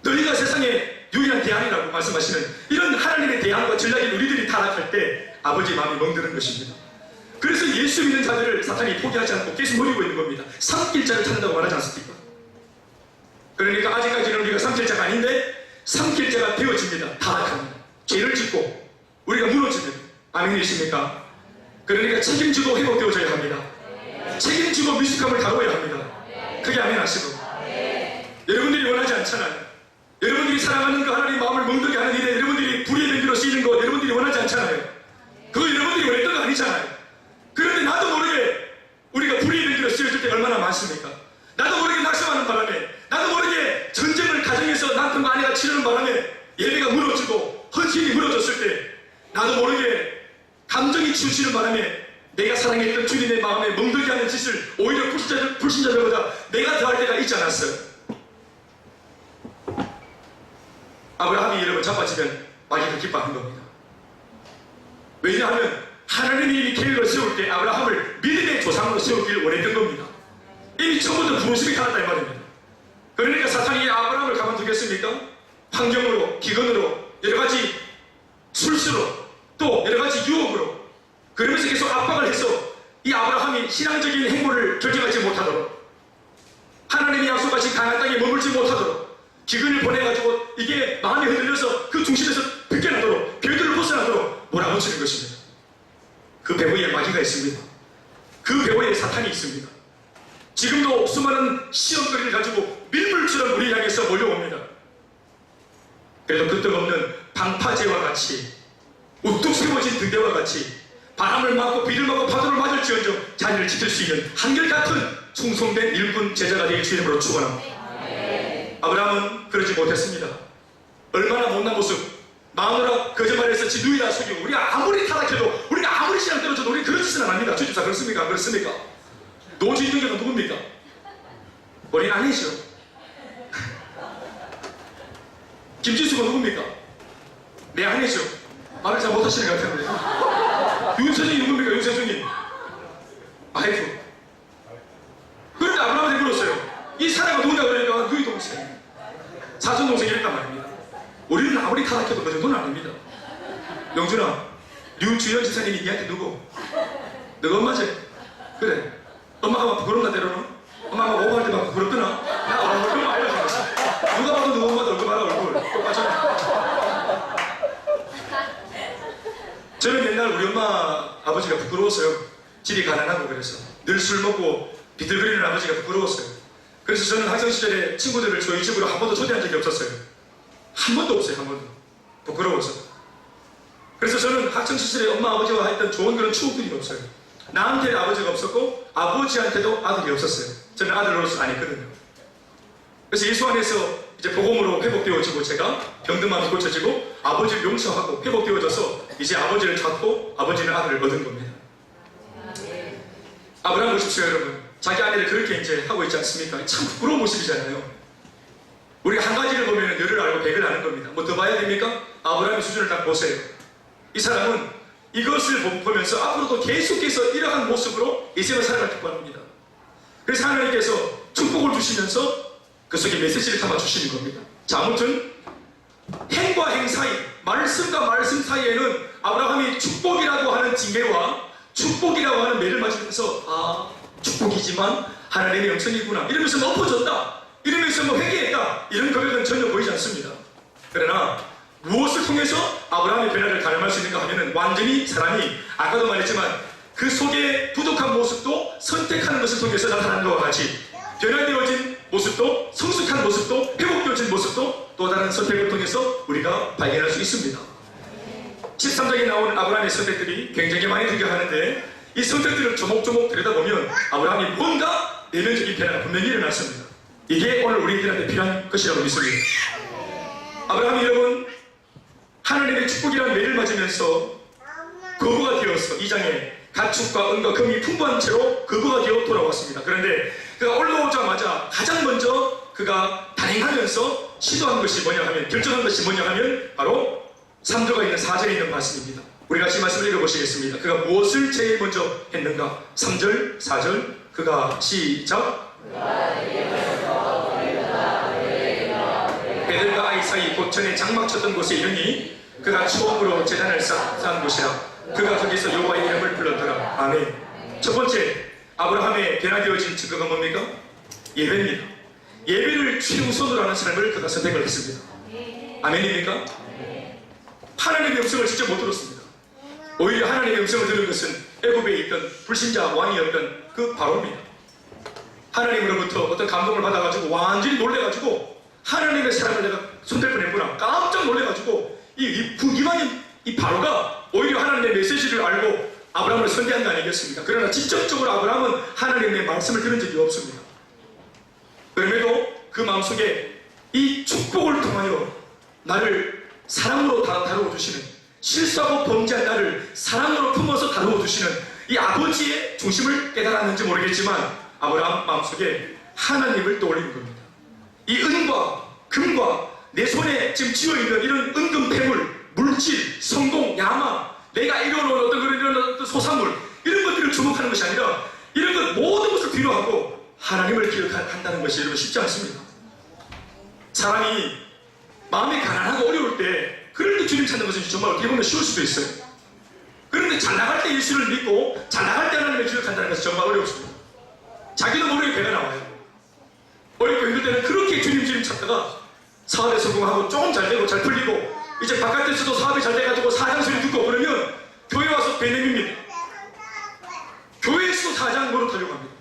너희가 세상의 유일한 대안이라고 말씀하시는 이런 하나님의 대안과 전략인 우리들이 타락할 때 아버지 마음이 멍드는 것입니다. 그래서 예수 믿는 자들을 사탄이 포기하지 않고 계속 노리고 있는 겁니다. 삼킬자를 찾는다고 말하지 않습니까? 그러니까 아직까지는 우리가 삼킬자가 아닌데 삼킬자가 되어집니다. 타락합니다. 죄를 짓고 우리가 무너지면. 아멘이십니까? 그러니까 책임지고 회복되어져야 합니다. 책임지고 미숙함을 다루어야 합니다. 크게 아멘 하시고. 여러분들이 원하지 않잖아요. 여러분들이 사랑하는 그 하나님 마음을 멍들게 하는 일에 여러분들이 불의의 변기로 쓰이는 거 여러분들이 원하지 않잖아요. 그거 여러분들이 원했던 거 아니잖아요. 그런데 나도 모르게 우리가 불의의 변기로 쓰여질 때가 얼마나 많습니까? 나도 모르게 낙심하는 바람에, 나도 모르게 전쟁을 가정에서 남편과 아내가 치르는 바람에 예배가 무너지고 헌신이 무너졌을 때 나도 모르게 감정이 치우치는 바람에 내가 사랑했던 주님의 마음에 멍들게 하는 짓을 오히려 불신자들보다 내가 더할 때가 있지 않았어요. 아브라함이 여러분 자빠지면 마귀가 기뻐하는 겁니다. 왜냐하면 하나님이 이미 계획을 세울 때 아브라함을 믿음의 조상으로 세우기를 원했던 겁니다. 이미 처음부터 부르심이 달았다 이 말입니다. 그러니까 사탄이 아브라함을 가만두겠습니까? 환경으로, 기근으로, 여러가지 술수로, 또 여러가지 유혹으로, 그러면서 계속 압박을 해서 이 아브라함이 신앙적인 행보를 결정하지 못하도록, 하나님이 약속하신 가나안 땅에 머물지 못하도록 기근을 보내가지고 이게 마음이 흔들려서 그 중심에서 벗겨나도록, 궤도를 벗어나도록 몰아붙이는 것입니다. 그 배후에 마귀가 있습니다. 그 배후에 사탄이 있습니다. 지금도 수많은 시험거리를 가지고 밀물처럼 우리 향해서 몰려옵니다. 그래도 끄떡없는 방파제와 같이, 우뚝 세워진 등대와 같이 바람을 맞고 비를 맞고 파도를 맞을지언정 자리를 지킬 수 있는 한결같은 충성된 일꾼 제자가 될 주님으로 축원합니다. 아브라함은 그러지 못했습니다. 얼마나 못난 모습, 마누라 거짓말해서 지 누이라 속이고, 우리가 아무리 타락해도, 우리가 아무리 신앙 떨어져도 우리 그런 짓은 안 합니다. 주집사 그렇습니까? 안 그렇습니까? 노주인정자가 누굽니까? 본인 아니죠. 김진수가 누굽니까? 내 아니죠. 말을 잘 못하시는 것 같은데. 윤세준이 누굽니까? 윤세준이 와이프. 그런데 아브라함한테 물었어요. 이 사람은 누구냐 그러니까 누이 동생, 사촌 동생이랬단 말입니다. 우리는 아무리 타락해도 그 정도는 아닙니다. 영준아, 류주연 지사님이 니한테 누구? 너가 엄마지? 그래. 엄마가 막 부끄럽나 때로는? 엄마가 오버할 때 막 부끄럽더나? 나 얼굴 좀 알려줘야지. 누가 봐도 누구 엄마도 얼굴 봐라 얼굴. 똑같잖아. 저는 옛날 우리 엄마 아버지가 부끄러웠어요. 집이 가난하고 그래서 늘 술 먹고 비틀거리는 아버지가 부끄러웠어요. 그래서 저는 학생 시절에 친구들을 저희 집으로 한 번도 초대한 적이 없었어요. 한 번도 없어요. 한 번도. 부끄러워서. 그래서 저는 학창 시절에 엄마 아버지와 했던 좋은 그런 추억들이 없어요. 나한테는 아버지가 없었고 아버지한테도 아들이 없었어요. 저는 아들로서 안 했거든요. 그래서 예수 안에서 이제 복음으로 회복되어지고 제가 병든 마음이 고쳐지고 아버지를 용서하고 회복되어져서 이제 아버지를 찾고 아버지는 아들을 얻은 겁니다. 아브라함 보십시오 여러분. 자기 아내를 그렇게 이제 하고 있지 않습니까? 참 부끄러운 모습이잖아요. 우리가 한 가지를 보면 열을 알고 백을 아는 겁니다. 뭐 더 봐야 됩니까? 아브라함의 수준을 딱 보세요. 이 사람은 이것을 보면서 앞으로도 계속해서 이러한 모습으로 인생을 살아갈 바랍니다. 그래서 하나님께서 축복을 주시면서 그 속에 메시지를 담아 주시는 겁니다. 자, 아무튼 행과 행 사이, 말씀과 말씀 사이에는 아브라함이 축복이라고 하는 징계와 축복이라고 하는 매를 맞으면서 아, 축복이지만 하나님의 영성이구나 이러면서 엎어졌다, 이러면서 뭐 회개했다, 이런 고백은 전혀 보이지 않습니다. 그러나 무엇을 통해서 아브라함의 변화를 가늠할 수 있는가 하면은 완전히 사람이 아까도 말했지만 그 속에 부족한 모습도 선택하는 것을 통해서 나타나는 것과 같이 변화되어진 모습도, 성숙한 모습도, 회복되어진 모습도 또 다른 선택을 통해서 우리가 발견할 수 있습니다. 13장에 나오는 아브라함의 선택들이 굉장히 많이 등장하는데 이 선택들을 조목조목 들여다보면 아브라함이 뭔가 내면적인 변화가 분명히 일어났습니다. 이게 오늘 우리들한테 필요한 것이라고 믿습니다. 아브라함이 여러분 하나님의 축복이라는 매를 맞으면서 거부가 되어서 2장에 가축과 은과 금이 풍부한 채로 거부가 되어 돌아왔습니다. 그런데 그가 올라오자마자 가장 먼저 그가 단행하면서 시도한 것이 뭐냐 하면, 결정한 것이 뭐냐 하면 바로 3절가 있는 4절에 있는 말씀입니다. 우리 같이 말씀을 읽어보시겠습니다. 그가 무엇을 제일 먼저 했는가? 3절, 4절 그가 시작. 베들과 아이 사이 고천에 장막 쳤던 곳에 이르니 그가 처음으로 제단을 쌓은 곳이라. 그가 거기서 여호와의 이름을 불렀더라. 아멘. 첫 번째 아브라함의 변화되어진 증거가 뭡니까? 예배입니다. 예배를 최우선으로 하는 사람을 그가 선택을 했습니다. 아멘입니까? 하나님의 음성을 직접 못 들었습니다. 오히려 하나님의 음성을 들은 것은 애굽에 있던 불신자 왕이었던 그 바로입니다. 하나님으로부터 어떤 감동을 받아가지고 완전히 놀래가지고 하나님의 사람을 내가 손댈 뻔했구나 깜짝 놀래가지고 이 이방인 이 바로가 오히려 하나님의 메시지를 알고 아브라함을 선대한 거 아니겠습니까? 그러나 직접적으로 아브라함은 하나님의 말씀을 들은 적이 없습니다. 그럼에도 그 마음속에 이 축복을 통하여 나를 사랑으로 다루어 주시는, 실수하고 범죄한 나를 사랑으로 품어서 다루어 주시는 이 아버지의 중심을 깨달았는지 모르겠지만 아브라함 마음속에 하나님을 떠올리는 겁니다. 이 은과 금과 내 손에 지금 쥐어있는 이런 은금 패물, 물질, 성공, 야망, 내가 이뤄놓은 어떤 소산물 이런 것들을 주목하는 것이 아니라 이런 것 모든 것을 뒤로하고 하나님을 기억한다는 것이 여러분 쉽지 않습니다. 사람이 마음이 가난하고 어려울 때 그럴 때 주님 찾는 것은 정말 어떻게 보면 쉬울 수도 있어요. 그런데 잘 나갈 때 예수를 믿고 잘 나갈 때 하나님을 기억한다는 것은 정말 어렵습니다. 자기도 모르게 배가 나와요. 어렵고 힘들 때는 그렇게 주님 찾다가 사업에 성공하고 조금 잘 되고 잘 풀리고 이제 바깥에서도 사업이 잘 돼가지고 사장 소리 듣고 그러면 교회 와서 배님입니다. 교회에서도 사장 노릇하려고 합니다.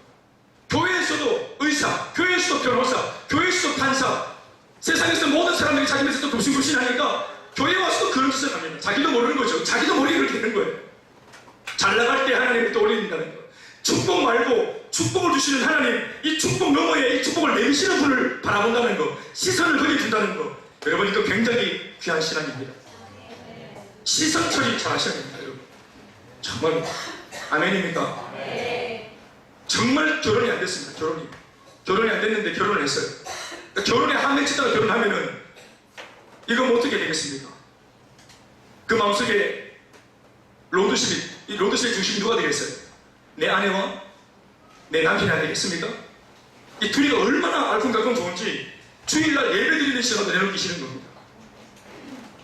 교회에서도 의사, 교회에서도 변호사, 교회에서도 판사, 세상에서 모든 사람들이 자기 면에서 굽신굽신하니까 교회 와서도 그런 짓을 합니다. 자기도 모르는 거죠. 자기도 모르게 그렇게 되는 거예요. 잘 나갈 때 하나님을 떠올린다는 거예요. 축복 말고 축복을 주시는 하나님, 이 축복 너머에 이 축복을 내리시는 분을 바라본다는 거, 시선을 거기 둔다는 거, 여러분 이거 굉장히 귀한 신앙입니다. 시선 처리 잘 하셔야 됩니다. 여러분 정말 아멘입니까? 정말 결혼이 안 됐습니다. 결혼이 안 됐는데 결혼을 했어요. 그러니까 결혼에 한 명 치다가 결혼하면은 이거 뭐 어떻게 되겠습니까? 그 마음속에 이 로드십의 중심이 누가 되겠어요? 내 아내와 내 남편이 안 되겠습니까? 이 둘이 얼마나 알콩달콩 좋은지 주일날 예배 드리는 시간도 내놓기 싫은 겁니다.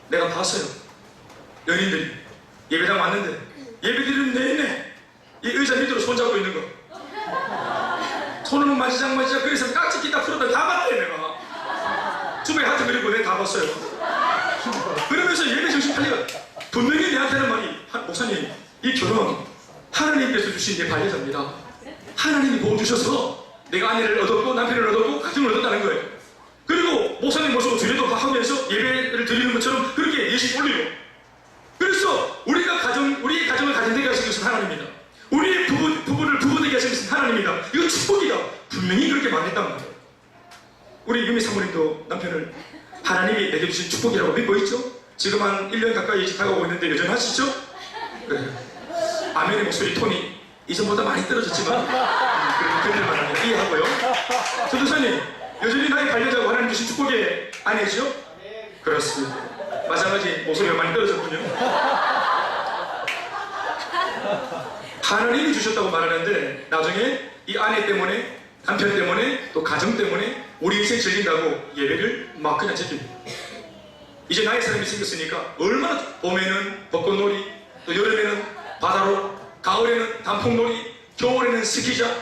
내가 봤어요. 연인들이 예배당 왔는데 예배 드리는 내내 이 의자 밑으로 손잡고 있는 거, 손을 마시작 그래서 깍지 끼다 풀었다 다 봤대. 내가 주변에 하트 그리고 내가 다 봤어요. 그러면서 예배 정신 팔려. 분명히 내한테는 말이, 목사님 이 결혼 하나님께서 주신 내 반려자입니다. 하나님이 복 주셔서 내가 아내를 얻었고 남편을 얻었고 가정을 얻었다는 거예요. 그리고 목사님 모시고 주례도 하면서 예배를 드리는 것처럼 그렇게 예식 올리고, 그래서 우리 가정을 가정되게 하신 것은 하나님입니다. 우리의 부부를 부부되게 하신 것은 하나님입니다. 이거 축복이다. 분명히 그렇게 말했단 말이에요. 우리 유미 사모님도 남편을 하나님이 내게 주신 축복이라고 믿고 있죠? 지금 한 1년 가까이 다가오고 있는데 여전히 하시죠? 그래요. 아멘의 목소리 톤이 이전보다 많이 떨어졌지만 그렇게 견딜만하면 이해하고요. 전도사님, 여전히 나의 반려자고 하나님 주신 축복의 아내죠? 그렇습니다. 마찬가지 목소리가 많이 떨어졌군요. 하나님이 주셨다고 말하는데 나중에 이 아내 때문에, 남편 때문에, 또 가정 때문에 우리 인생 즐긴다고 예배를 막 그냥 지킵니다. 이제 나의 사람이 생겼으니까 얼마나, 봄에는 벚꽃놀이, 또 여름에는 바다로, 가을에는 단풍놀이, 겨울에는 스키장,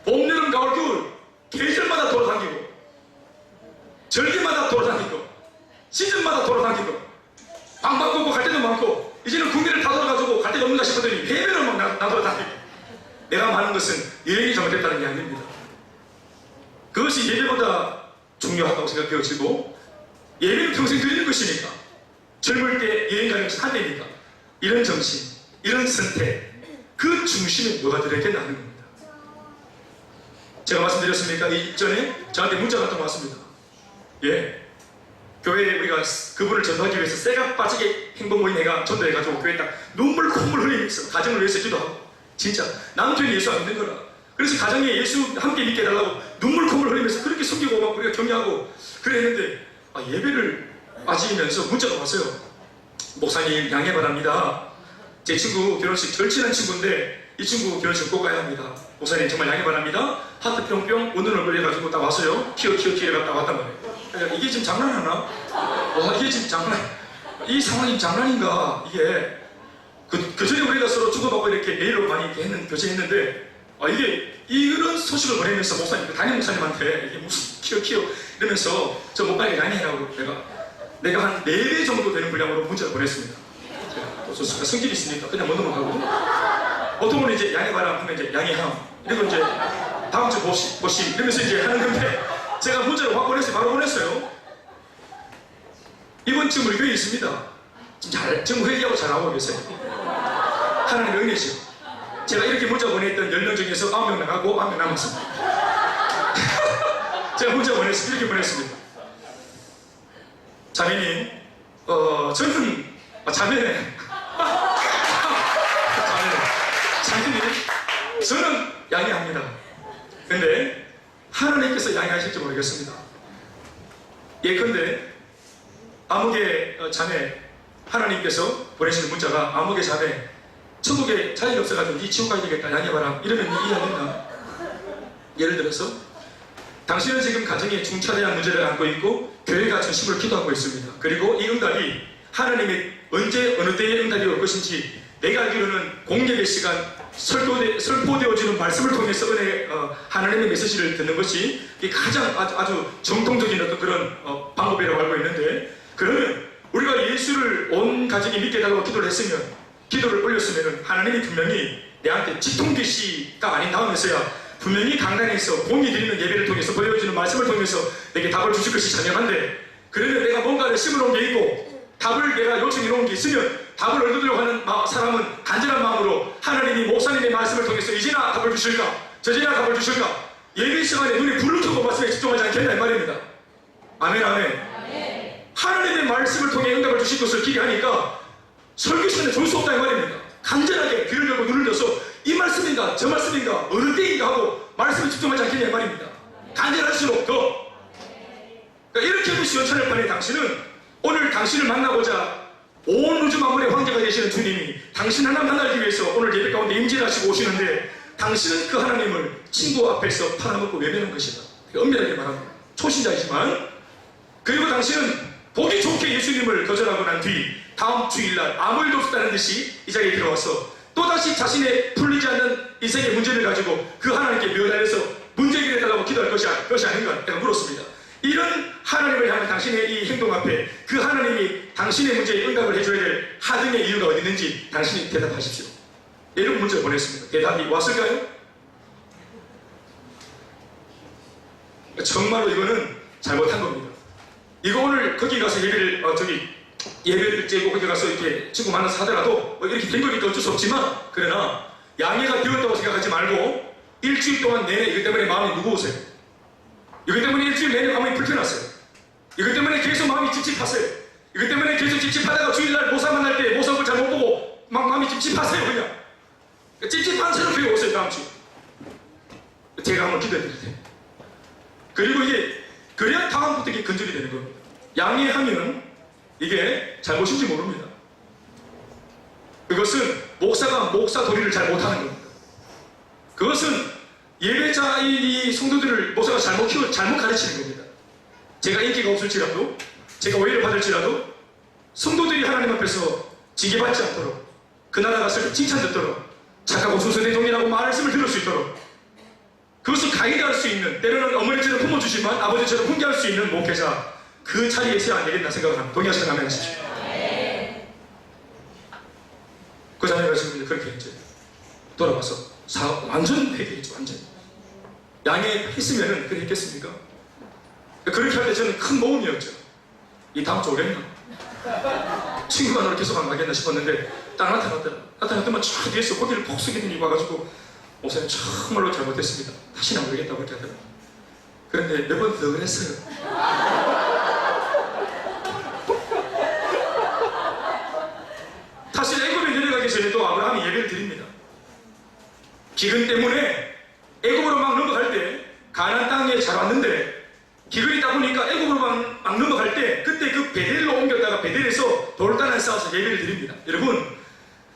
봄, 여름, 가을, 겨울 계절마다 돌아다니고, 절기마다 돌아다니고, 시즌마다 돌아다니고, 방방 걷고 갈 때도 많고, 이제는 국내를 다 돌아가지고 갈 데가 없는가 싶었더니 해변을 막 나돌아다니고. 내가 말하는 것은 여행이 잘못됐다는 게 아닙니다. 그것이 예배보다 중요하다고 생각되어지고, 예배는 평생 드리는 것이니까, 젊을 때 여행 가는 것은 한대니까, 이런 정신, 이런 선택, 그 중심에 뭐가 들어있겠나 하는 겁니다. 제가 말씀드렸습니까? 이전에 저한테 문자가 한 통 왔습니다. 예. 교회에 우리가 그분을 전도하기 위해서 쇠가 빠지게 행복 모임 해가 전도해가지고 교회에 딱 눈물 콧물 흘리면서 가정을 위해서 기도하고, 진짜 남편이 예수 안 믿는 거라. 그래서 가정에 예수 함께 믿게 해달라고 눈물 콧물 흘리면서 그렇게 숨기고 막 우리가 격려하고 그랬는데, 예배를 빠지면서 문자가 왔어요. 목사님 양해 바랍니다. 제 친구 결혼식 절친한 친구인데 이 친구 결혼식 꼭 가야 합니다. 목사님 정말 양해 바랍니다. 하트 뿅뿅 웃는 얼굴 해가지고 딱 왔어요. 키어 갔다 왔단 말이에요. 그러니까 이게 지금 장난하나? 와, 이게 지금 이 상황이 장난인가? 이게 그 전에 우리가 서로 주고받고 이렇게 메일로 많이 이렇게 교제했는데, 이게 이런 소식을 보내면서 목사님, 담임 목사님한테 이게 무슨 키어 이러면서 저 목사님 양해하라고 내가 한 4배 정도 되는 분량으로 문자를 보냈습니다. 또 성질이 있으니까 그냥 못 넘어가고. 보통은 이제 양해바람 하면 이제 양해함 이리고 이제 다음 주 보시 이러면서 이제 하는 건데 제가 문자로 확 보냈어요. 바로 보냈어요. 이번 지금 우리 교회에 있습니다. 지금 회의하고 잘 나오고 계세요. 하나님의 은혜죠. 제가 이렇게 문자 보냈던 10명 중에서 9명 나가고 9명 남았습니다. 제가 문자 보냈습니다. 이렇게 보냈습니다. 자매님, 저는 자매님, 저는 양해합니다. 근데 하나님께서 양해하실지 모르겠습니다. 예컨대 아무개 자매 하나님께서 보내시는 문자가 아무개 자매 천국에 자리가 없어가지고 니 지옥 가야 되겠다 양해바람 이러면 이해하겠나? 예를 들어서 당신은 지금 가정에 중차대한 문제를 안고 있고 교회가 중심으로 기도하고 있습니다. 그리고 이 응답이 하나님의 언제 어느 때의 응답이 올 것인지 내가 알기로는 공개의 시간 설포되어지는 말씀을 통해서 하나님의 메시지를 듣는 것이 가장 아주 정통적인 어떤 그런 방법이라고 알고 있는데 그러면 우리가 예수를 온 가정이 믿게 달라고 기도를 했으면 기도를 올렸으면 하나님이 분명히 내한테 지통계시가 아닌 다음에서야 분명히 강단에서 공의 드리는 예배를 통해서 보여주는 말씀을 통해서 내게 답을 주실 것이 자명한데 그러면 내가 뭔가를 심어놓은 게 있고 답을 내가 요청해 놓은 게 있으면 답을 얻으려고 하는 사람은 간절한 마음으로 하나님이 목사님의 말씀을 통해서 이제나 답을 주실까 저제나 답을 주실까 예배 시간에 눈에 불을 켜고 말씀에 집중하지 않겠나 이 말입니다. 아멘 아멘. 하나님의 말씀을 통해 응답을 주실 것을 기대하니까 설교 시간에 좋을 수 없다 이 말입니다. 간절하게 귀를 열고 눈을 떠서 이 말씀인가 저 말씀인가 어느 때인가 하고 말씀에 집중하지 않겠냐 이 말입니다. 간절할수록 더 그러니까 이렇게 해도 시원찮을 판에 당신은 오늘 당신을 만나고자 온 우주 만물의 황제가 되시는 주님이 당신 하나 만나기 위해서 오늘 예배 가운데 임재하시고 오시는데 당신은 그 하나님을 친구 앞에서 팔아먹고 외면한 것이다. 엄밀하게 말합니다. 초신자이지만 그리고 당신은 보기 좋게 예수님을 거절하고 난 뒤 다음 주일날 아무 일도 없었다는 듯이 이 자리에 들어와서 또다시 자신의 풀리지 않는 인생의 문제를 가지고 그 하나님께 매달려서 문제 해결해달라고 기도할 것이 아닌가 내가 물었습니다. 이런 하나님을 향한 당신의 이 행동 앞에 그 하나님이 당신의 문제에 응답을 해줘야 될 하등의 이유가 어디 있는지 당신이 대답하십시오. 이런 문제를 보냈습니다. 대답이 왔을까요? 정말로 이거는 잘못한 겁니다. 이거 오늘 거기 가서 예배를 째고 거기 가서 이렇게 친구 만나서 하더라도 뭐 이렇게 된 거니까 어쩔 수 없지만 그러나 양해가 되었다고 생각하지 말고 일주일 동안 내내 이것 때문에 마음이 무거우세요. 이것 때문에 일주일 내내 마음이 불편하세요. 이것 때문에 계속 마음이 찝찝하세요. 이것 때문에 계속 찝찝하다가 주일날 모사 만날 때 모사 얼굴 잘못 보고 막 마음이 찝찝하세요. 그냥 찝찝한 채로 교회 오세요. 다음 주 제가 한번 기도해 드릴 테니까. 그리고 이게 그래야 다음부터 이게 근절이 되는 겁니다. 양해하면 이게 잘못인지 모릅니다. 그것은 목사가 목사 도리를 잘 못하는 겁니다. 그것은 예배자인 이 성도들을 목사가 잘못 가르치는 겁니다. 제가 인기가 없을지라도 제가 오해를 받을지라도 성도들이 하나님 앞에서 징계받지 않도록 그 나라 갔을 때 칭찬 듣도록 착하고 순수된 종이라고 말씀을 들을 수 있도록 그것을 가이드할 수 있는 때로는 어머니처럼 품어주지만 아버지처럼 훈계할 수 있는 목회자 그 자리에 있어야 안 되겠나 생각을 합니다. 동의하시면 아멘 하십시오. 그 자매가 지금 그렇게 이제 돌아와서 완전 회개했죠. 완전 양해했으면은 그렇게 했겠습니까? 그렇게 할 때 저는 큰 모험이었죠. 이 다음 주 오겠나? 친구가 너를 계속 안 가겠나 싶었는데 딱 나타났더라. 나타났더만 저 뒤에서 고개를 폭 숙이더니 와가지고 목사님 정말로 잘못했습니다. 다시는 안 그러겠다고 그렇게 하더라고요. 그런데 몇 번 더 그랬어요. 사실 애굽에 내려가기 전에도 아브라함이 예배를 드립니다. 기근 때문에 애굽으로 막 넘어갈 때 가나안 땅에 잘 왔는데 기근이 있다 보니까 애굽으로 막 넘어갈 때 그때 그 베델로 옮겼다가 베델에서 돌단을 쌓아서 예배를 드립니다. 여러분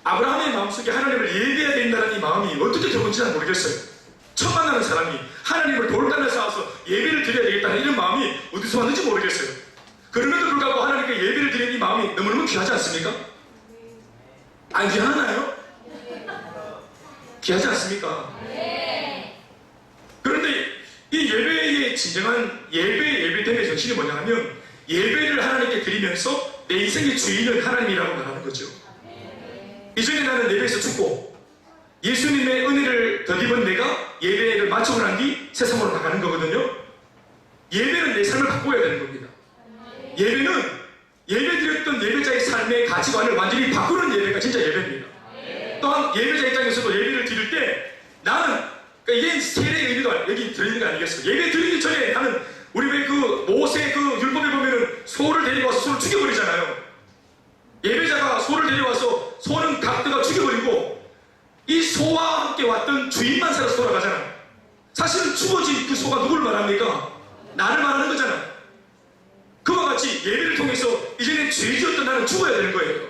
아브라함의 마음속에 하나님을 예배해야 된다는 이 마음이 어떻게 들어온지는 모르겠어요. 처음 만나는 사람이 하나님을 돌단을 쌓아서 예배를 드려야 되겠다는 이런 마음이 어디서 왔는지 모르겠어요. 그럼에도 불구하고 하나님께 예배를 드리는 이 마음이 너무너무 귀하지 않습니까? 안 귀하나요? 귀하지 않습니까? 그런데 이 예배의 진정한 예배됨의 정신이 뭐냐 하면 예배를 하나님께 드리면서 내 인생의 주인은 하나님이라고 말하는 거죠. 이전에 나는 예배에서 죽고 예수님의 은혜를 덧입은 내가 예배를 마치고 난 뒤 세상으로 나가는 거거든요. 예배는 내 삶을 바꿔야 되는 겁니다. 예배는 예배 드렸던 예배자의 삶의 가치관을 완전히 바꾸는 예배가 진짜 예배입니다. 또한 예배자 입장에서도 예배를 드릴 때 나는, 그러니까 이게 세례의 의미가 여기 들어있는 거 아니겠어요? 예배 드리기 전에 나는, 우리 왜 그 모세 그 율법에 보면은 소를 데리고 와서 소를 죽여버리잖아요. 예배자가 소를 데려와서 소는 각도가 죽여버리고 이 소와 함께 왔던 주인만 살아서 돌아가잖아요. 사실은 죽어진 그 소가 누구를 말합니까? 나를 말하는 거잖아요. 그와 같이 예배를 통해서 이제는 죄 지었던 나는 죽어야 되는 거예요.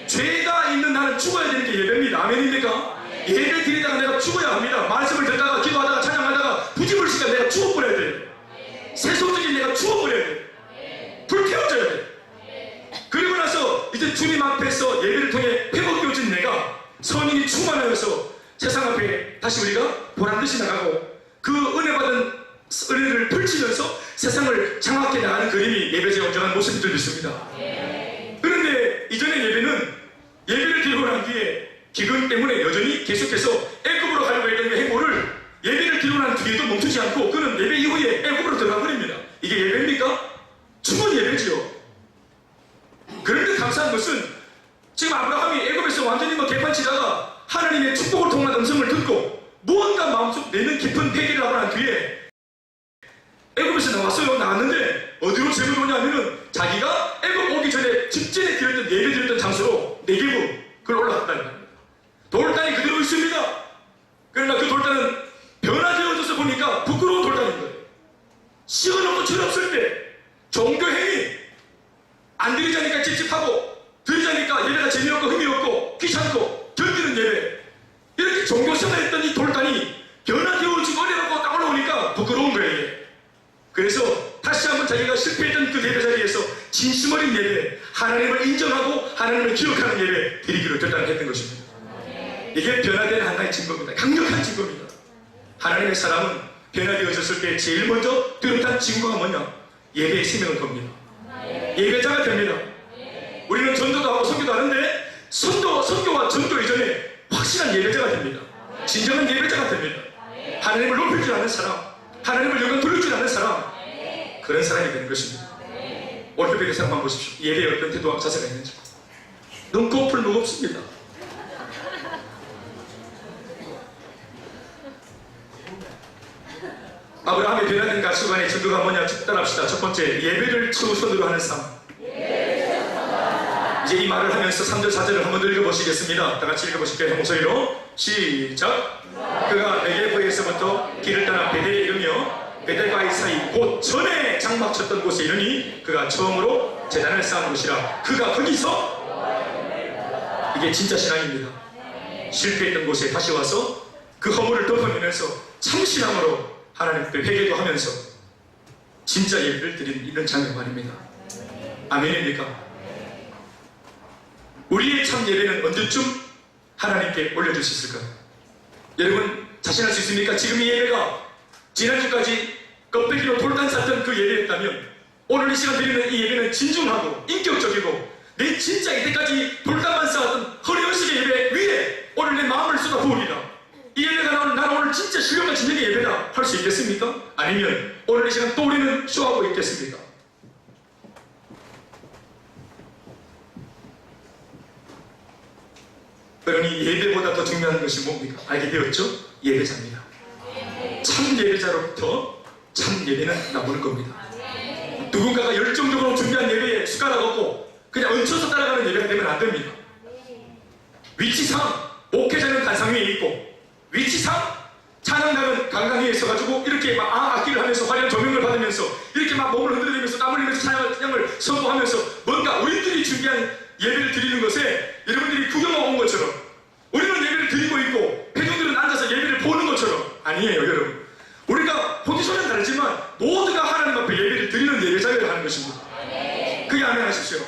죄가 있는 나는 죽어야 되는 게 예배입니다. 아멘입니까? 예배 드리다가 내가 죽어야 합니다. 말씀을 듣다가 기도하다가 찬양하다가 부집을 시간 내가 죽어버려야 돼요. 세속적인 내가 죽어버려야 돼요. 불태워져야 돼요. 그리고 나서 이제 주님 앞에서 예배를 통해 회복되어진 내가 성인이 충만하여서 세상 앞에 다시 우리가 보란듯이 나가고 그 은혜 받은 은혜를 펼치면서 세상을 장악해 나가는 그림이 예배자의 온전한 모습이 들 있습니다. 그런데 이전의 예배는 예배를 드리고 난 뒤에 기근 때문에 여전히 계속해서 애굽으로 가려고 했던 그 행보를 예배를 드리고 난 뒤에도 멈추지 않고 그는 예배 이후에 애굽으로 들어가 버립니다. 이게 예배입니까? 죽은 예배지요. 그런데 감사한 것은 지금 아브라함이 애굽에서 완전히 개판치다가 하나님의 축복을 통한 음성을 듣고 무언가 마음속 내는 깊은 회개를 하고 난 뒤에 애굽에서 나왔어요. 나왔는데 어디로 재물 오냐면은 자기가 애굽 오기 전에 직전에 드렸던 예배 드렸던 장소로 네게브 그걸 올라갔다는 겁니다. 돌단이 그대로 있습니다. 그러나 그 돌단은 변화되어져서 보니까 부끄러운 돌단인 거예요. 시원하고 철없을 때 종교행위 안 드리자니까 찝찝하고 드리자니까 예배가 재미없고 흥미없고 귀찮고 견디는 예배, 이렇게 종교생활 했던 이 돌단이 변화되어지고 어려웠고 딱 올라오니까 부끄러운 거예요. 그래서 다시 한번 자기가 실패했던 그 예배 자리에서 진심 어린 예배, 하나님을 인정하고 하나님을 기억하는 예배 드리기로 결단했던 것입니다. 이게 변화된 하나의 증거입니다. 강력한 증거입니다. 하나님의 사람은 변화되어졌을 때 제일 먼저 뚜렷한 증거가 뭐냐? 예배의 생명을 겁니다. 예배자가 됩니다. 우리는 전도도 하고 선교도 하는데 선교와 전도 이전에 확실한 예배자가 됩니다. 진정한 예배자가 됩니다. 하나님을 높일 줄 아는 사람, 하나님을 영광 돌릴 줄 아는 사람, 그런 사람이 되는 것입니다. 올빼미의 사람만 보십시오. 예배에 어떤 태도와 자세가 있는지. 눈꺼풀 무겁습니다. 아브라함의 변화된 가치관의 증거가 뭐냐? 따라합시다. 첫 번째, 예배를 최우선으로 하는 삶. 이제 이 말을 하면서 3절 4절을 한번 더 읽어보시겠습니다. 다 같이 읽어보실게요. 한 목소리로 시작. 그가 네게브에서부터 길을 떠나 베델에 이르며 베델과의 사이 곧 전에 장막 쳤던 곳에 이르니 그가 처음으로 제단을 쌓은 곳이라. 그가 거기서, 이게 진짜 신앙입니다. 실패했던 곳에 다시 와서 그 허물을 덮어내면서 참신함으로 하나님께 회개도 하면서 진짜 예배를 드리는 이런 장면 말입니다. 아멘입니까? 우리의 참 예배는 언제쯤 하나님께 올려줄 수 있을까요? 여러분 자신할 수 있습니까? 지금 이 예배가 지난주까지 껍데기로 돌단 쌌던 그 예배였다면 오늘 이 시간 드리는 이 예배는 진중하고 인격적이고 내 진짜 이때까지 돌단만 쌓았던 허리허식의 예배 위에 오늘 내 마음을 쏟아부으리라. 이 예배가 나는 오늘 진짜 신령과 진정의 예배다 할 수 있겠습니까? 아니면 오늘 이 시간 또 우리는 쇼하고 있겠습니까? 그러니 예배보다 더 중요한 것이 뭡니까? 알게 되었죠? 예배자입니다. 참 예배자로부터 참 예배는 나오는 겁니다. 누군가가 열정적으로 준비한 예배에 숟가락 없고 그냥 얹혀서 따라가는 예배가 되면 안 됩니다. 위치상 목회자는 단상 위에 있고 위치상 찬양단은 강당 위에 있어가지고 이렇게 막 악기를 하면서 화려한 조명을 받으면서 이렇게 막 몸을 흔들리면서 땀 흘리면서 찬양을 선포하면서 뭔가 우리들이 준비한 예배를 드리는 것에 여러분들이 구경하고 온 것처럼 우리는 예배를 드리고 있고 회중들은 앉아서 예배를 보는 것처럼 아니에요. 여러분 우리가 포지션은 다르지만 모두가 하나님 앞에 예배를 드리는 예배자를 하는 것입니다. 그게 아멘하십시오.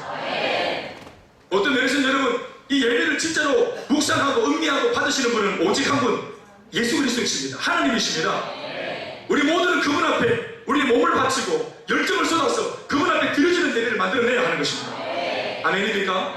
어떤 면에서는 여러분 이 예배를 진짜로 묵상하고 음미하고 받으시는 분은 오직 한 분, 예수 그리스도이십니다. 하나님이십니다. 우리 모두는 그분 앞에 우리 몸을 바치고 열정을 쏟아서 그분 앞에 드려지는 예배를 만들어내야 하는 것입니다. 아멘입니까?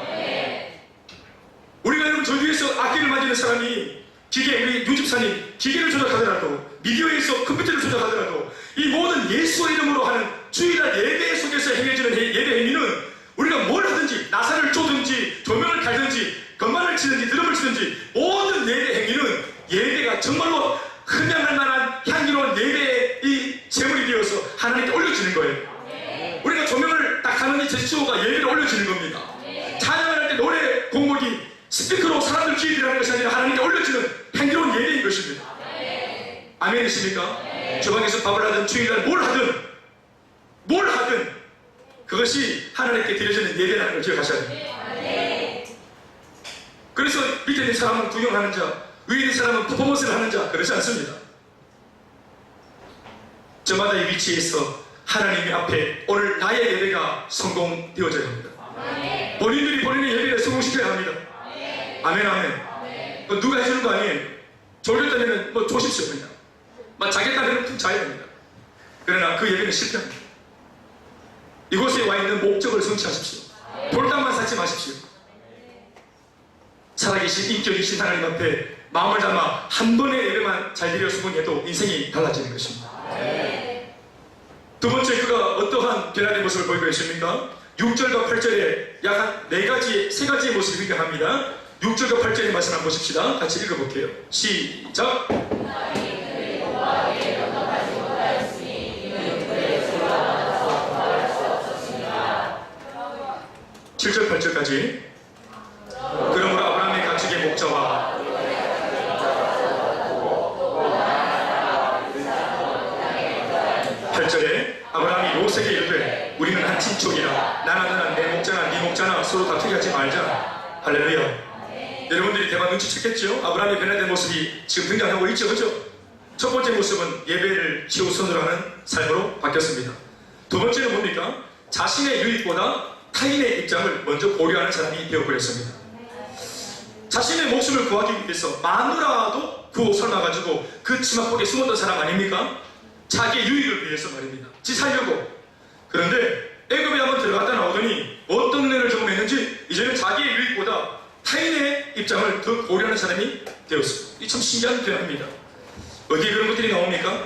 우리가 여러분 저 위에서 악기를 만지는 사람이 기계, 우리 유집사님 기계를 조작하더라도, 미디어에서 컴퓨터를 조작하더라도 이 모든 예수의 이름으로 하는 주일날 예배 속에서 행해지는 예배 행위는 우리가 뭘 하든지, 나사를 쪼든지 조명을 달든지 건반을 치든지 드럼을 치든지 모든 예배 행위는 예배가 정말로 흠양할 만한 향기로운 예배의 이 제물이 되어서 하나님께 올려지는 거예요. 우리가 조명을 딱 하는 이 제스처가 예배를 올려지는 겁니다. 찬양을 할 때 노래 공목이 스피커로 사람들 귀에 들어가는 것이 아니라 하나님께 올려지는 향기로운 예배인 것입니다. 아멘이십니까? 주방에서 밥을 하든 주일날 뭘 하든 그것이 하나님께 드려지는 예배라는 걸 기억하셔야 됩니다. 그래서 밑에 있는 사람은 구경하는 자, 위에 있는 사람은 퍼포먼스를 하는 자, 그렇지 않습니다. 저마다의 위치에서 하나님 앞에 오늘 나의 예배가 성공되어져야 합니다. 본인들이 본인의 예배를 성공시켜야 합니다. 아멘, 아멘. 누가 해주는 거 아니에요. 졸렸다면 뭐 조십시오, 그냥. 막 자겠다면 푹 자야 됩니다. 그러나 그 예배는 실패합니다. 이곳에 와 있는 목적을 성취하십시오. 돌담만 쌓지 마십시오. 살아계신 인격이신 하나님 앞에 마음을 담아 한 번의 예배만 잘 드려 수고해도 인생이 달라지는 것입니다. 두 번째, 그가 어떠한 변화된 모습을 보이고 있습니까? 6절과 8절에 약 세 가지의 모습이 등장합니다. 6절과 8절의 말씀 한번 보십시다. 같이 읽어볼게요. 시작. 7절 8절까지. 그러므로 아브라함의 가축의 목자와 8절에 아브라함이 요셉에게 이르되 우리는 한 친족이라 나나 내 목자나 네 목자나 서로 다투게 하지 말자. 할렐루야. 여러분들이 대박 눈치챘겠죠? 아브라함의 변화된 모습이 지금 등장하고 있죠, 그렇죠? 첫 번째 모습은 예배를 최우선으로 하는 삶으로 바뀌었습니다. 두 번째는 뭡니까? 자신의 유익보다 타인의 입장을 먼저 고려하는 사람이 되어버렸습니다. 자신의 목숨을 구하기 위해서 마누라도 구호 삶아가지고 그 치마폭에 숨었던 사람 아닙니까? 자기의 유익을 위해서 말입니다. 지 살려고. 그런데 애굽에 한번 들어갔다 나오더니 어떤 은혜를 경험했는지 이제는 자기의 유익보다 타인의 입장을 더 고려하는 사람이 되었습니다. 이 참 신기한 변화입니다. 어디에 그런 것들이 나옵니까?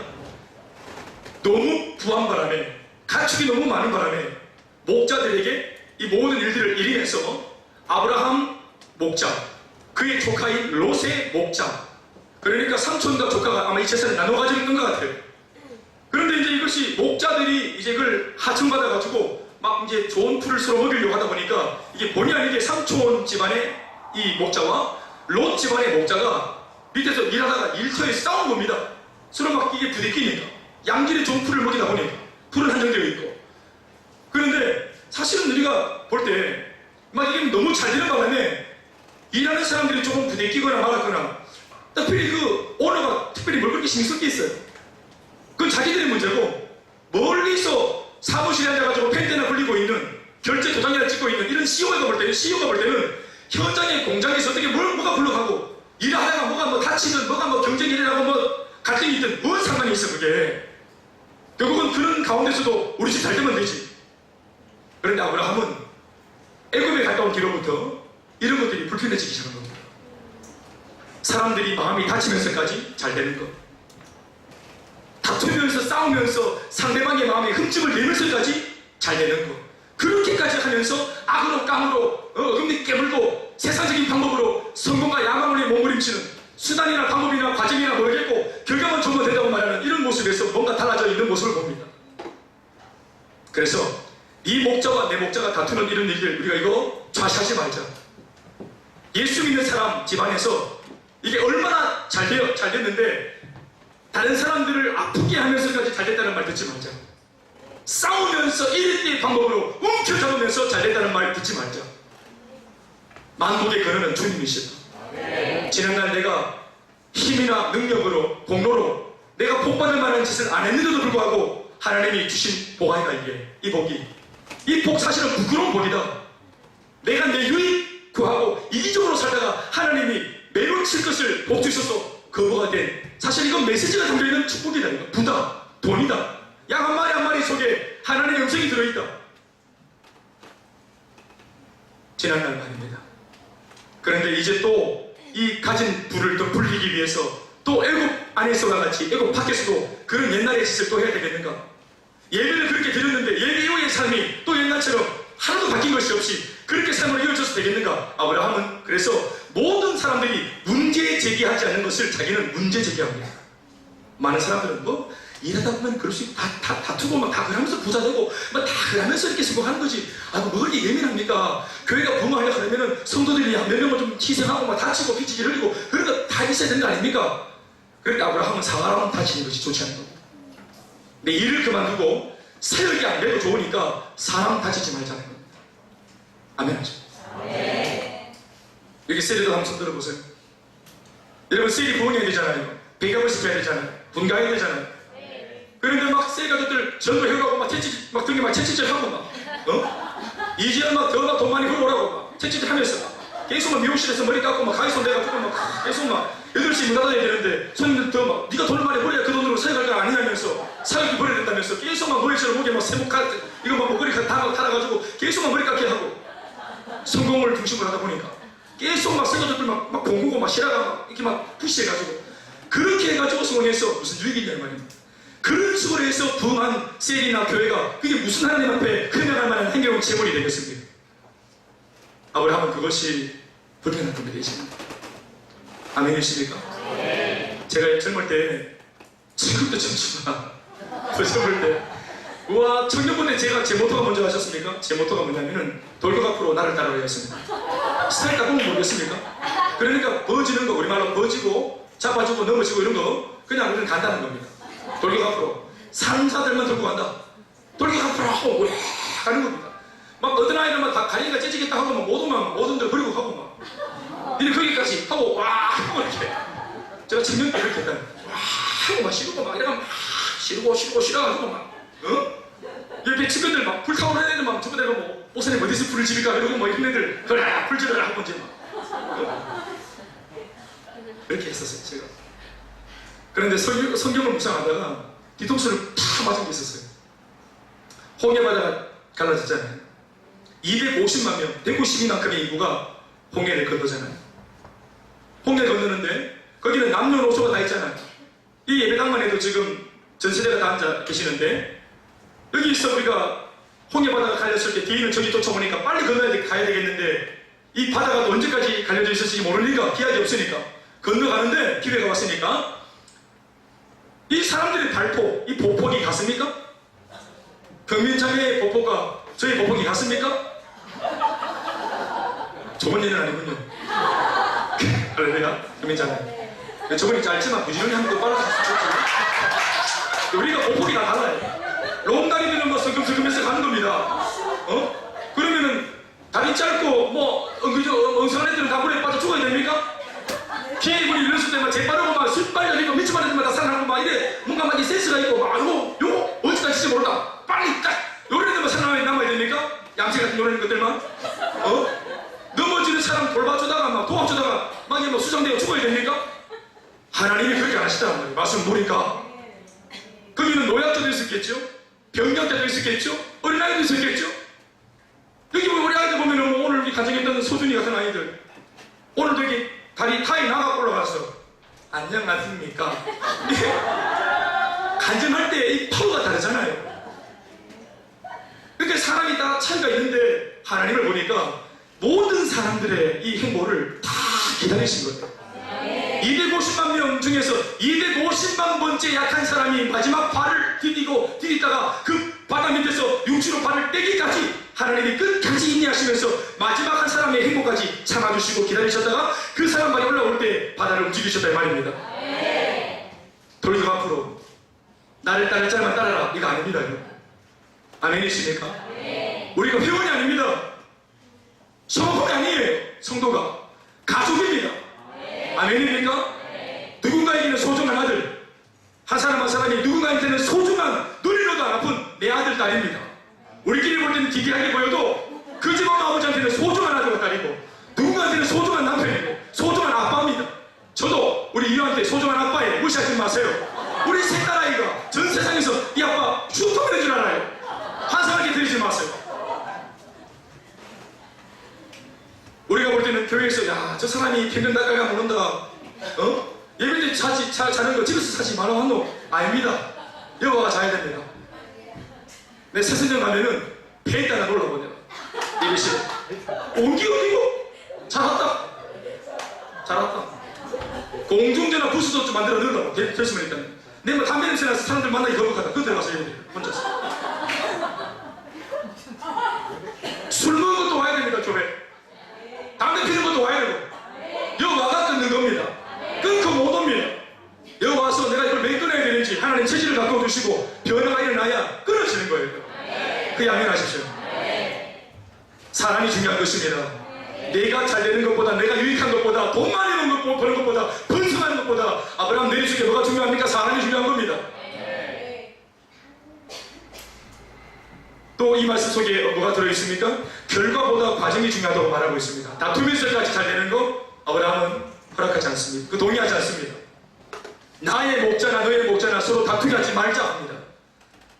너무 부한 바람에, 가축이 너무 많은 바람에 목자들에게 이 모든 일들을 일임해서 아브라함 목자, 그의 조카인 롯의 목자, 그러니까 삼촌과 조카가 아마 이 재산을 나눠 가지고 있는 것 같아요. 그런데 이제 이것이 목자들이 이제 그걸 하청받아가지고 막 이제 좋은 풀을 서로 먹이려고 하다 보니까 이게 본의 아니게 삼촌 집안의 이 목자와 롯 집안의 목자가 밑에서 일하다가 일터에 싸운 겁니다. 서로 막 이게 부대끼니까. 양질의 좋은 풀을 먹이다 보니까. 풀은 한정되어 있고. 그런데 사실은 우리가 볼 때 막 이게 너무 잘 되는 바람에 일하는 사람들이 조금 부대끼거나 말았거나 특별히 그 오너가 특별히 뭘 그렇게 신경 쓸 게 있어요. 그건 자기들의 문제고 멀리서 사무실에 앉아가지고 펜대나 굴리고 있는 결제 도장이나 찍고 있는 이런 CEO가 볼 때는 현장의 공장에서 어떻게 뭐가 불러가고 일을 하다가 뭐가 뭐 다치든 뭐가 뭐 경쟁이 일어나고 뭐 갈등이 있든 뭔 상관이 있어 그게. 결국은 그런 가운데서도 우리 집 잘 되면 되지. 그런데 아브라함은 애굽에 갔다 온 뒤로부터 이런 것들이 불편해지기 시작한 겁니다. 사람들이 마음이 다치면서까지 잘 되는 것, 다투면서 싸우면서 상대방의 마음에 흠집을 내면서까지 잘 되는 것, 그렇게까지 하면서 악으로 깡으로 어금니 깨물고 세상적인 방법으로 성공과 야망을 몸부림치는 수단이나 방법이나 과정이나 모르겠고 결과만 좋으면 된다고 말하는 이런 모습에서 뭔가 달라져 있는 모습을 봅니다. 그래서 네 목자와 내 목자가 다투는 이런 일들 우리가 이거 좌시하지 말자. 예수 믿는 사람 집안에서 이게 얼마나 잘 됐는데 다른 사람들을 아프게 하면서까지 잘 됐다는 말 듣지 말자. 싸우면서 1대1 방법으로 움켜잡으면서 잘 됐다는 말 듣지 말자. 만국의 근원은 주님이시다. 지난날 내가 힘이나 능력으로 공로로 내가 복받을 만한 짓을 안 했는데도 불구하고 하나님이 주신 복아이가 이게 이 복이 이 복 사실은 부끄러운 복이다. 내가 내 유익 구하고 이기적으로 살다가 하나님이 매로 칠 것을 복 주셔서 거부가 된 사실 이건 메시지가 담겨있는 축복이다. 부다, 돈이다. 양 한 마리 한 마리 속에 하나님의 음성이 들어있다. 지난날 말입니다. 그런데 이제 또 이 가진 불을 더 불리기 위해서 또 애굽 안에서와 같이 애굽 밖에서도 그런 옛날의 짓을 또 해야 되겠는가? 예배를 그렇게 드렸는데 예배 이후의 삶이 또 옛날처럼 하나도 바뀐 것이 없이 그렇게 삶으로 이어져서 되겠는가? 아브라함은 그래서 모든 사람들이 문제 제기하지 않는 것을 자기는 문제 제기합니다. 많은 사람들은 뭐 일하다 보면 그럴 수 있고 다투고 막 다 그러면서 부자 되고 막 다 그러면서 이렇게 성공하는 거지. 뭐 그렇게 예민합니까? 교회가 부흥하려고 하면은 성도들이 몇 명을 좀 희생하고 막 다치고 피치 흘리고 그런 거 다 있어야 되는 거 아닙니까? 그러니까 아브라함은 사람 다치는 것이 좋지 않은 겁니다. 내 일을 그만두고 사역이 안 돼도 좋으니까 사람 다치지 말자는 겁니다. 아멘 하죠. 여기 세리도 한번 손 들어보세요. 여러분 세리 부흥해야 되잖아요. 배갑을 시켜야 되잖아요. 분가해야 되잖아요. 그런데 막 세 가족들 전도해가고 막 채찍 막 등에 막 채찍질 하고 막 이지연 막 더 막 돈 많이 벌어오라고 막 채찍질 하면서 계속 막 미용실에서 머리 깎고 막 가위손 내가지고 막 계속 막 8시 문 닫아야 되는데 손님들 더 막 네가 돈을 많이 벌어야 그 돈으로 사역할 거 아니냐면서 사역이 벌어야 된다면서 계속 막 머리처럼 목에 막 세목칼 이거 막 목걸이 다 달아가지고 계속 막 머리 깎게 하고 성공을 중심으로 하다 보니까 계속 막 세가족들 막 공구고 막 실화가 막 이렇게 막 푸시해가지고 그렇게 해가지고 성공해서 무슨 유익이냐 말입니다. 그런 식으로 해서 부흥한 셀이나 교회가 그게 무슨 하나님 앞에 흥행할 만한 행여로운 재물이 되겠습니까? 아브라함은 그것이 불편한 겁니다. 아멘이십니까? 제가 젊을 때 지금도 젊지만 젊을 때 우와 청년분들 제 모토가 뭔지 아셨습니까? 제 모토가 뭐냐면은 돌격 앞으로 나를 따라오였습니다. 스타일 따보면 모르겠습니까? 그러니까 버지는 거 우리말로 버지고 잡아주고 넘어지고 이런 거 그냥 우리는 간다는 겁니다. 돌격 앞으로 상사들만 들고 간다. 돌격 앞으로 하고 왜 가는 겁니다. 막 어떤 아이는 막 다 가리가 째지겠다 하고 막 모든들 버리고 하고 막 이렇게 거기까지 하고 와 하고 이렇게 제가 청년 때 이렇게 했다. 와 하고 막 시르고 막 이러면 막 시르고 싫어가지고 막 옆에 친구들 막 불타오르는 애들 막 저번에 뭐 목사님 어디서 불을 집니까 이러고 뭐 이런 애들 그래 불지를 하고 이제 막 이렇게 했었어요 제가. 그런데 성경을 묵상하다가 뒤통수를 팍 맞은 게 있었어요. 홍해바다가 갈라졌잖아요. 250만 명, 192만큼의 인구가 홍해를 건너잖아요. 홍해 건너는데 거기는 남녀노소가 다 있잖아요. 이 예배당만 해도 지금 전세대가 다 앉아 계시는데 여기서 우리가 홍해바다가 갈렸을 때 뒤에는 저기 쫓아오니까 빨리 가야 되겠는데 이 바다가 언제까지 갈려져 있을지 모르니까 기약이 없으니까 건너가는데 기회가 왔으니까 이 사람들의 발포, 이 보폭이 같습니까? 경민창의 보폭과 저희 보폭이 같습니까? 저번 일은 아니군요. 할렐루야, 경민창은. 저번이 짧지만 부지런히 한번 빨아서 좋지. 우리가 보폭이 다 달라요. 롱다리들은 뭐 슬금슬금해서 가는 겁니다. 그러면은 다리 짧고 뭐 엉성한 애들은 다 물에 빠져 죽어야 됩니까? 피해 입을 일렀을 때만 재빠르고 막 술빨려지고 미치만 애들만 다 살아나고 막 이래 뭔가 막 이 센스가 있고 막 요거 언제까지 진짜 모르다 빨리 딱 요런 애들만 살아남아야 됩니까? 양치 같은 요런 것들만 넘어지는 사람 돌봐주다가 막 도와주다가 막 이게 뭐 수정되고 죽어야 됩니까? 하나님이 그렇게 안 하시다는 말이에요. 말씀 보니까 거기는 노약자도 있었겠죠? 병약자도 있었겠죠? 어린아이도 있었겠죠? 여기 보면 우리 아이들 보면 오늘 우리 가정에 있던 소준이 같은 아이들 오늘도 여기 다리 타이 나가 올라가서 안녕하십니까? 간증할 때 이 파워가 다르잖아요. 그러니까 사람이 다 차이가 있는데 하나님을 보니까 모든 사람들의 이 행보를 다 기다리신 거예요. 250만 명 중에서 250만 번째 약한 사람이 마지막 발을 디디다가 그 바다 밑에서 육지로 발을 떼기까지 하나님이 끝까지 인내하시면서 마지막 한 사람의 행복까지 참아주시고 기다리셨다가 그 사람만이 올라올 때 바다를 움직이셨다 이 말입니다. 돌격 앞으로 나를 따를 자만 따라라 이거 아닙니다. 아멘이십니까? 우리가 회원이 아닙니다. 성도가 아니에요. 성도가 가족입니다. 아멘입니까? 누군가에게는 소중한 아들, 한 사람 한 사람이 누군가한테는 소중한 눈이라도 안 아픈 내 아들 딸입니다. 우리끼리 볼 때는 기괴하게 보여도 그 집 엄마 아버지한테는 소중한 아들과 딸이고 누군가한테는 소중한 남편이고 소중한 아빠입니다. 저도 우리 이유한테 소중한 아빠예요. 무시하지 마세요. 우리 세 딸아이가 전 세상에서 이 아빠 슈퍼맨인 줄 알아요. 환상하게 들이지 마세요. 우리가 볼 때는 보면 교회에서 야, 저 사람이 평균 닭갈가 먹는다. 예배 때 자는 거 집에서 사지 말아 한노. 아닙니다. 여호와가 자야 됩니다. 내 세선전 가면은 배에 따라 놀라보냐. 예배 시에. 온기 어디고? 잘 왔다. 잘 왔다. 공중전화 부스도 좀 만들어 넣으라고. 결심을 했다는. 내가 담배 냄새 나서 사람들 만나기 거북하다. 그거 들어가서 예배 혼자서. 술 먹는 것도 와야 됩니다, 교회. 담배 피는 것도 와야 되고. 여호와가 끊는 겁니다. 끊고 못 옵니다. 여호와서 내가 이걸 왜 끊어야 되는지 하나님 체질을 갖고 두시고 변화가 일어나야 끊어지는 거예요. 그 양해하십시오. 사람이 중요한 것입니다. 내가 잘 되는 것보다, 내가 유익한 것보다, 돈 많이 버는 것보다, 번성하는 것보다 아브라함 내리 중에 뭐가 중요합니까? 사람이 중요한 겁니다. 또 이 말씀 속에 뭐가 들어있습니까? 결과보다 과정이 중요하다고 말하고 있습니다. 다투면서까지 잘 되는 거 아브라함은 허락하지 않습니다. 그 동의하지 않습니다. 나의 목자나 너의 목자나 서로 다투게 하지 말자 합니다.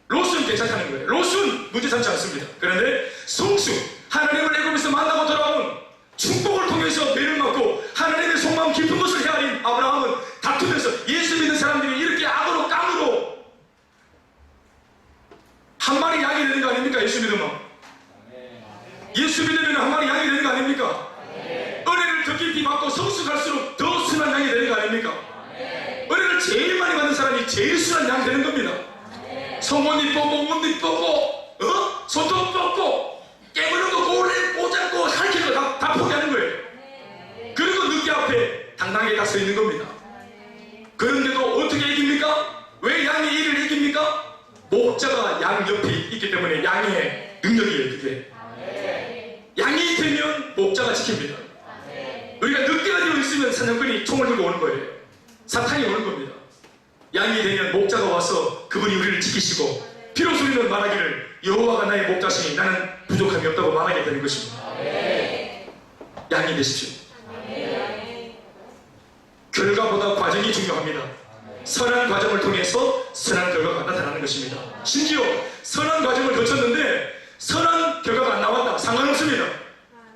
롯은 괜찮다는 거예요. 롯은 문제 삼지 않습니다. 그런데 성수, 하나님을 애굽에서 만나고 돌아온 축복을 통해서 매를 맞고 하나님의 속마음 깊은 것을 헤아린 아브라함은 다투면서 예수 믿는 사람들이 이렇게 악으로 깡으로 한 마리 양이 되는 거 아닙니까? 예수 믿으면 예수 믿으면 한 마리 양이 되는 거 아닙니까? 은혜를 더 깊이 받고 성수 갈수록 더 순한 양이 되는 거 아닙니까? 은혜를 제일 많이 받는 사람이 제일 순한 양이 되는 겁니다. 성모님 뽑고 문님 뽑고 손톱 뽑고 깨무는 거 고를 꽂았고 살키는 거 다 포기하는 거예요. 그리고 늑대 앞에 당당하게 다 서 있는 겁니다. 그런데도 어떻게 이깁니까? 왜 양이 이를 이깁니까? 목자가 양 옆에 있기 때문에 양의 능력이에요. 그게 양이 되면 목자가 지킵니다. 우리가 늑대가 되어 있으면 사냥꾼이 총을 들고 오는 거예요. 사탄이 오는 겁니다. 양이 되면 목자가 와서 그분이 우리를 지키시고 비로소 우리는 말하기를 여호와가 나의 목자시니 나는 부족함이 없다고 말하게 되는 것입니다. 양이 되십시오. 결과보다 과정이 중요합니다. 선한 과정을 통해서 선한 결과가 나타나는 것입니다. 심지어 선한 과정을 거쳤는데 선한 결과가 안 나왔다. 상관없습니다.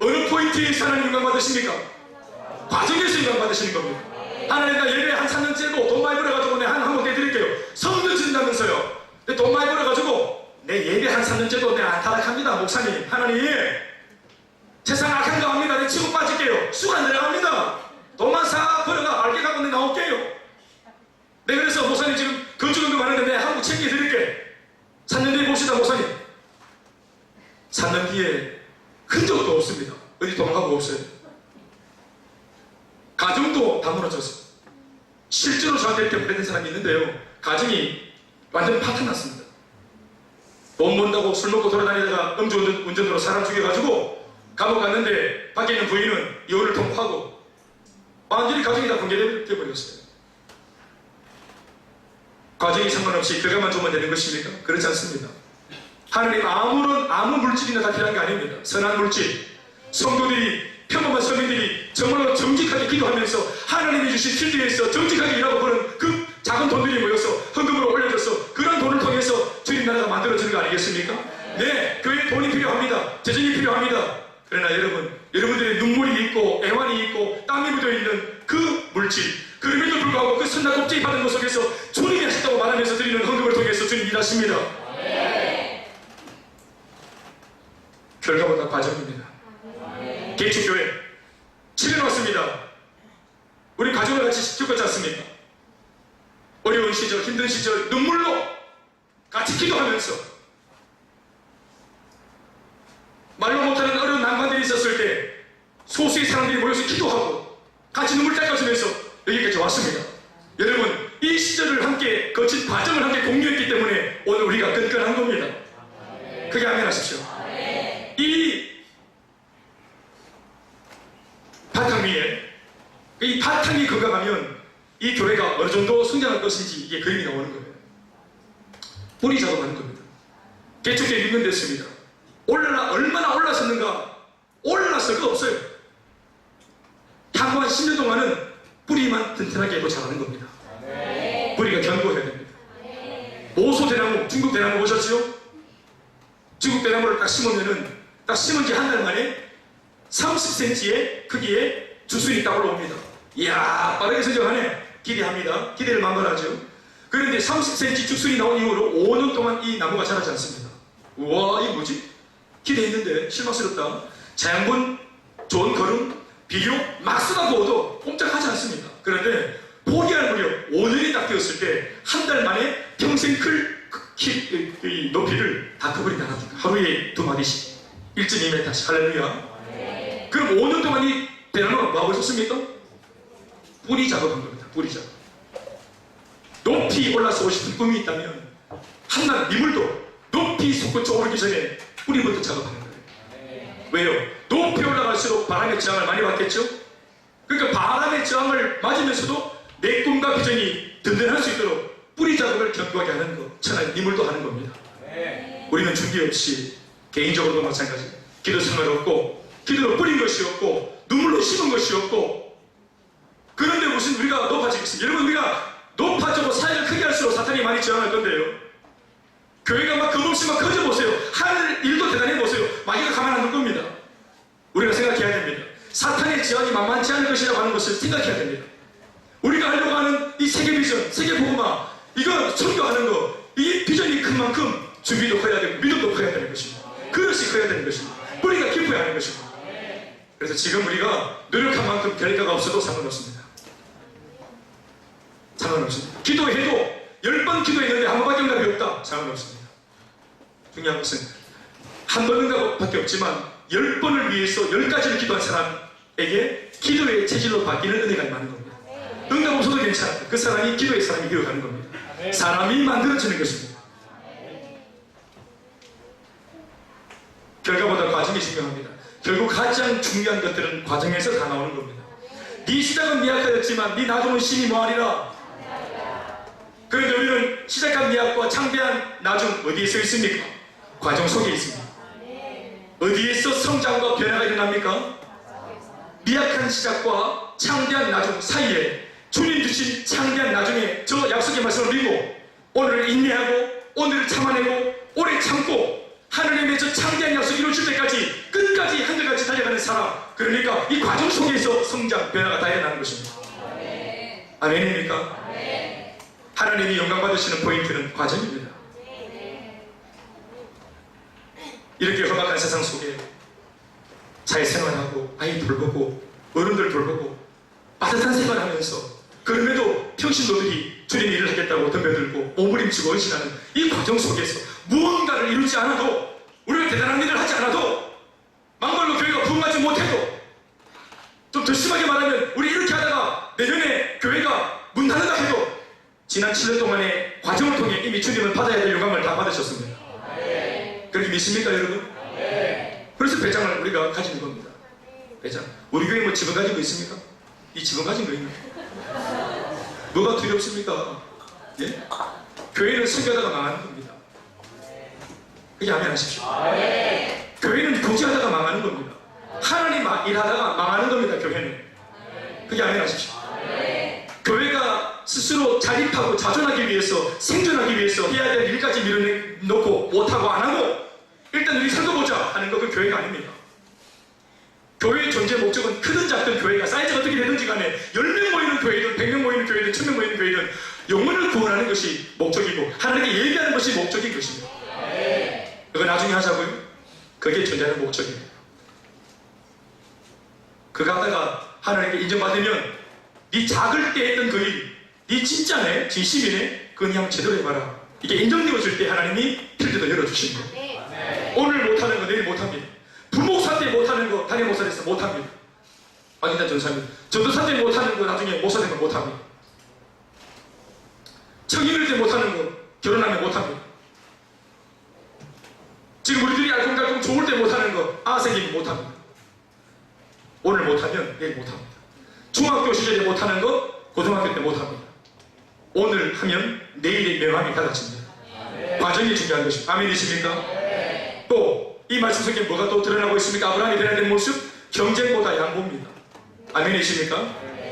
어느 포인트에 하나님 영광 받으십니까? 과정에서 영광 받으시는 겁니다. 하나님 나 예배 한 3년째고 돈 많이 벌어가지고 내 한번 내드릴게요. 성전 진다면서요. 내 돈 많이 벌어가지고 내 예배 한 3년째도 내 안 타락합니다. 목사님 하나님 세상 악한 거 합니다. 내 치고 빠질게요. 쑥 안 내려갑니다. 돈만 싹 벌어가 알게 갖고 내 나올게요. 네, 그래서 목사님 지금 건축원금 많은데 내가 한국 챙겨드릴게. 3년 뒤에 봅시다 목사님. 3년 뒤에 흔적도 없습니다. 어디 도망가고 없어요. 가정도 다 무너졌어요. 실제로 저한테 이렇게 보내는 사람이 있는데요. 가정이 완전 파탄났습니다. 돈 번다고 술 먹고 돌아다니다가 음주운전으로 사람 죽여가지고 감옥 갔는데 밖에 있는 부인은 이혼을 통보하고 완전히 가정이 다 붕괴되어버렸어요. 과정이 상관없이 결과만 좋으면 되는 것입니까? 그렇지 않습니다. 하나님 아무 물질이나 다 필요한 게 아닙니다. 선한 물질, 성도들이 평범한 서민들이 정말로 정직하게 기도하면서 하나님이 주신 필드에서 정직하게 일하고 버는 그 작은 돈들이 모여서 헌금으로 올려져서 그런 돈을 통해서 주님 나라가 만들어지는 거 아니겠습니까? 네, 교회에 돈이 필요합니다. 재정이 필요합니다. 그러나 여러분들의 눈물이 있고 애환이 있고 땀이 묻어있는 그 물질, 그럼에도 불구하고 그 선한 껍데기 받은 것 속에서 주님이 하셨다고 말하면서 드리는 헌금을 통해서 주님 일하십니다. 결과보다 과정입니다. 개척교회 7년 왔습니다. 우리 가족을 같이 겪었지 않습니까? 어려운 시절, 힘든 시절 눈물로 같이 기도하면서 말로 못하는 어려운 난관들이 있었을 때 소수의 사람들이 모여서 기도하고 같이 눈물 닦아주면서 여기까지 왔습니다. 여러분 이 시절을 함께 거친 과정을 함께 공유했기 때문에 오늘 우리가 끈끈한 겁니다. 그게 아멘하십시오. 이 바탕 위에 이 바탕이 건강하면 이 교회가 어느 정도 성장할 것인지 이게 그림이 나오는 거예요. 뿌리 작업하는 겁니다. 개척교회 6년 됐습니다. 얼마나 올랐었는가? 올라서가 없어요. 향후 한 10년 동안은 뿌리만 튼튼하게 해도 잘하는 겁니다. 뿌리가 견고해야 됩니다. 모소 대나무, 중국 대나무 보셨지요? 중국 대나무를 딱 심으면은 딱 심은 지 한 달 만에 30cm의 크기의 죽순이 딱 올라옵니다. 이야, 빠르게 성장하네. 기대합니다. 기대를 만발하죠. 그런데 30cm 죽순이 나온 이후로 5년 동안 이 나무가 자라지 않습니다. 우와, 이게 뭐지? 기대했는데 실망스럽다. 자연분 좋은 걸음, 비료 막 쏟아부어도 꼼짝하지 않습니다. 그런데 포기할 무렵 5년이 딱 되었을 때 한 달 만에 평생 클 높이를 다 커버린다는 겁니다. 하루에 2마디씩 1.2m씩. 할렐루야. 그럼 5년 동안 이 대나무가 뭐하고 있었습니까? 뿌리 작업한 겁니다. 뿌리 작업. 높이 올라서고 싶은 꿈이 있다면 한낱 미물도 높이 솟구쳐 오르기 전에 뿌리부터 작업하는 거예요. 왜요? 높이 올라갈수록 바람의 저항을 많이 받겠죠? 그러니까 바람의 저항을 맞으면서도 내 꿈과 비전이 든든할 수 있도록 뿌리 작업을 견고하게 하는 것, 천하의 미물도 하는 겁니다. 우리는 준비 없이 개인적으로도 마찬가지. 기도 생활 없고 기도로 뿌린 것이 없고 눈물로 심은 것이 없고, 그런데 무슨 우리가 높아지겠습니까? 여러분, 우리가 높아지고 사역을 크게 할수록 사탄이 많이 저항할 건데요. 교회가 막 겁없이 막 커져보세요. 하는 일도 대단해보세요. 마귀가 가만 안 둘 겁니다. 우리가 생각해야 됩니다. 사탄의 저항이 만만치 않은 것이라고 하는 것을 생각해야 됩니다. 우리가 하려고 하는 이 세계 비전, 세계 복음화, 이거 선교하는 거, 이 비전이 큰 만큼 준비도 커야 되고 믿음도 커야 되는 것입니다. 그릇이 커야 되는 것입니다. 뿌리가 깊어야 하는 것입니다. 그래서 지금 우리가 노력한 만큼 결과가 없어도 상관없습니다. 상관없습니다. 기도해도 10번 기도했는데 한 번밖에 응답이 없다. 상관없습니다. 중요한 것은 한 번 응답밖에 없지만 10번을 위해서 10가지를 기도한 사람에게 기도의 체질로 바뀌는 은혜가 많은 겁니다. 응답 없어도 괜찮아요. 그 사람이 기도의 사람이 되어가는 겁니다. 사람이 만들어지는 것입니다. 결과보다 과정이 중요합니다. 결국 가장 중요한 것들은 과정에서 다 나오는 겁니다. 네 시작은 미약하였지만 네 나중은 심히 뭐하리라. 그런데 우리는 시작한 미약과 창대한 나중 어디에 서 있습니까? 과정 속에 있습니다. 어디에서 성장과 변화가 일어납니까? 미약한 시작과 창대한 나중 사이에 주님 주신 창대한 나중에 저 약속의 말씀을 믿고 오늘을 인내하고 오늘을 참아내고 오래 참고 하나님의 저 창대한 약속이 이루어질 때까지 끝까지 한결같이 달려가는 사람, 그러니까 이 과정 속에서 성장, 변화가 다 일어나는 것입니다. 아멘입니까? 하나님이 영광 받으시는 포인트는 과정입니다. 이렇게 험악한 세상 속에 사회생활하고 아이 돌보고 어른들 돌보고 빠듯한 생활하면서 그럼에도 평신도들이 주님 일을 하겠다고 덤벼들고 오므림치고 헌신하는 이 과정 속에서 무언가를 이루지 않아도, 우리가 대단한 일을 하지 않아도, 막말로 교회가 부흥하지 못해도, 좀 더 심하게 말하면 우리 이렇게 하다가 내년에 교회가 문 닫는다 해도 지난 7년 동안의 과정을 통해 이미 주님은 받아야 될 영광을 다 받으셨습니다. 그렇게 믿습니까, 여러분? 그래서 배짱을 우리가 가지는 겁니다. 배짱. 우리 교회 뭐 지분 가진 거 있습니까? 이 지분 가진 거 있나? 뭐가 두렵습니까? 예? 교회는 설교하다가 망하는 겁니다. 그게 아멘 하십시오. 교회는 교제하다가 망하는 겁니다. 하나님 일하다가 망하는 겁니다. 교회는. 그게 아멘 하십시오. 교회가 스스로 자립하고 자존하기 위해서, 생존하기 위해서 해야 될 일까지 밀어놓고 못하고 안하고 일단 우리 살펴보자 하는 거, 그 교회가 아닙니다. 교회의 존재 목적은 크든 작든 교회가 사이즈가 어떻게 되든지 간에 10명 모이는 교회든 100명 모이는 교회든 1000명 모이는 교회든 영혼을 구원하는 것이 목적이고 하나님께 얘기하는 것이 목적인 것입니다. 그거 나중에 하자고요? 그게 존재하는 목적입니다. 그거 하다가 하나님께 인정받으면 네 작을 때 했던 그 일, 네 진짜네, 진심이네, 그건 그냥 제대로 해봐라. 이게 인정되어질 때 하나님이 필드도 열어주시는 거예요. 오늘 못하는 거 내일 못합니다. 부목사 때 못하는 거 담임 목사 돼서 못합니다. 아니다 전사입니다. 전도사 때 못하는 거 나중에 목사 되면 못합니다. 청인일 때 못하는 거 결혼하면 못합니다. 지금 우리들이 알콩달콩 좋을 때 못하는 거 생기면 못합니다. 오늘 못하면 내일 못합니다. 중학교 시절에 못하는 거 고등학교 때 못합니다. 오늘 하면 내일의 명함이 달라집니다. 과정이 중요한 것입니다. 아멘이십니까? 또 이 말씀 속에 뭐가 또 드러나고 있습니까? 아브라함이 변화된 모습, 경쟁보다 양보입니다. 아멘이십니까?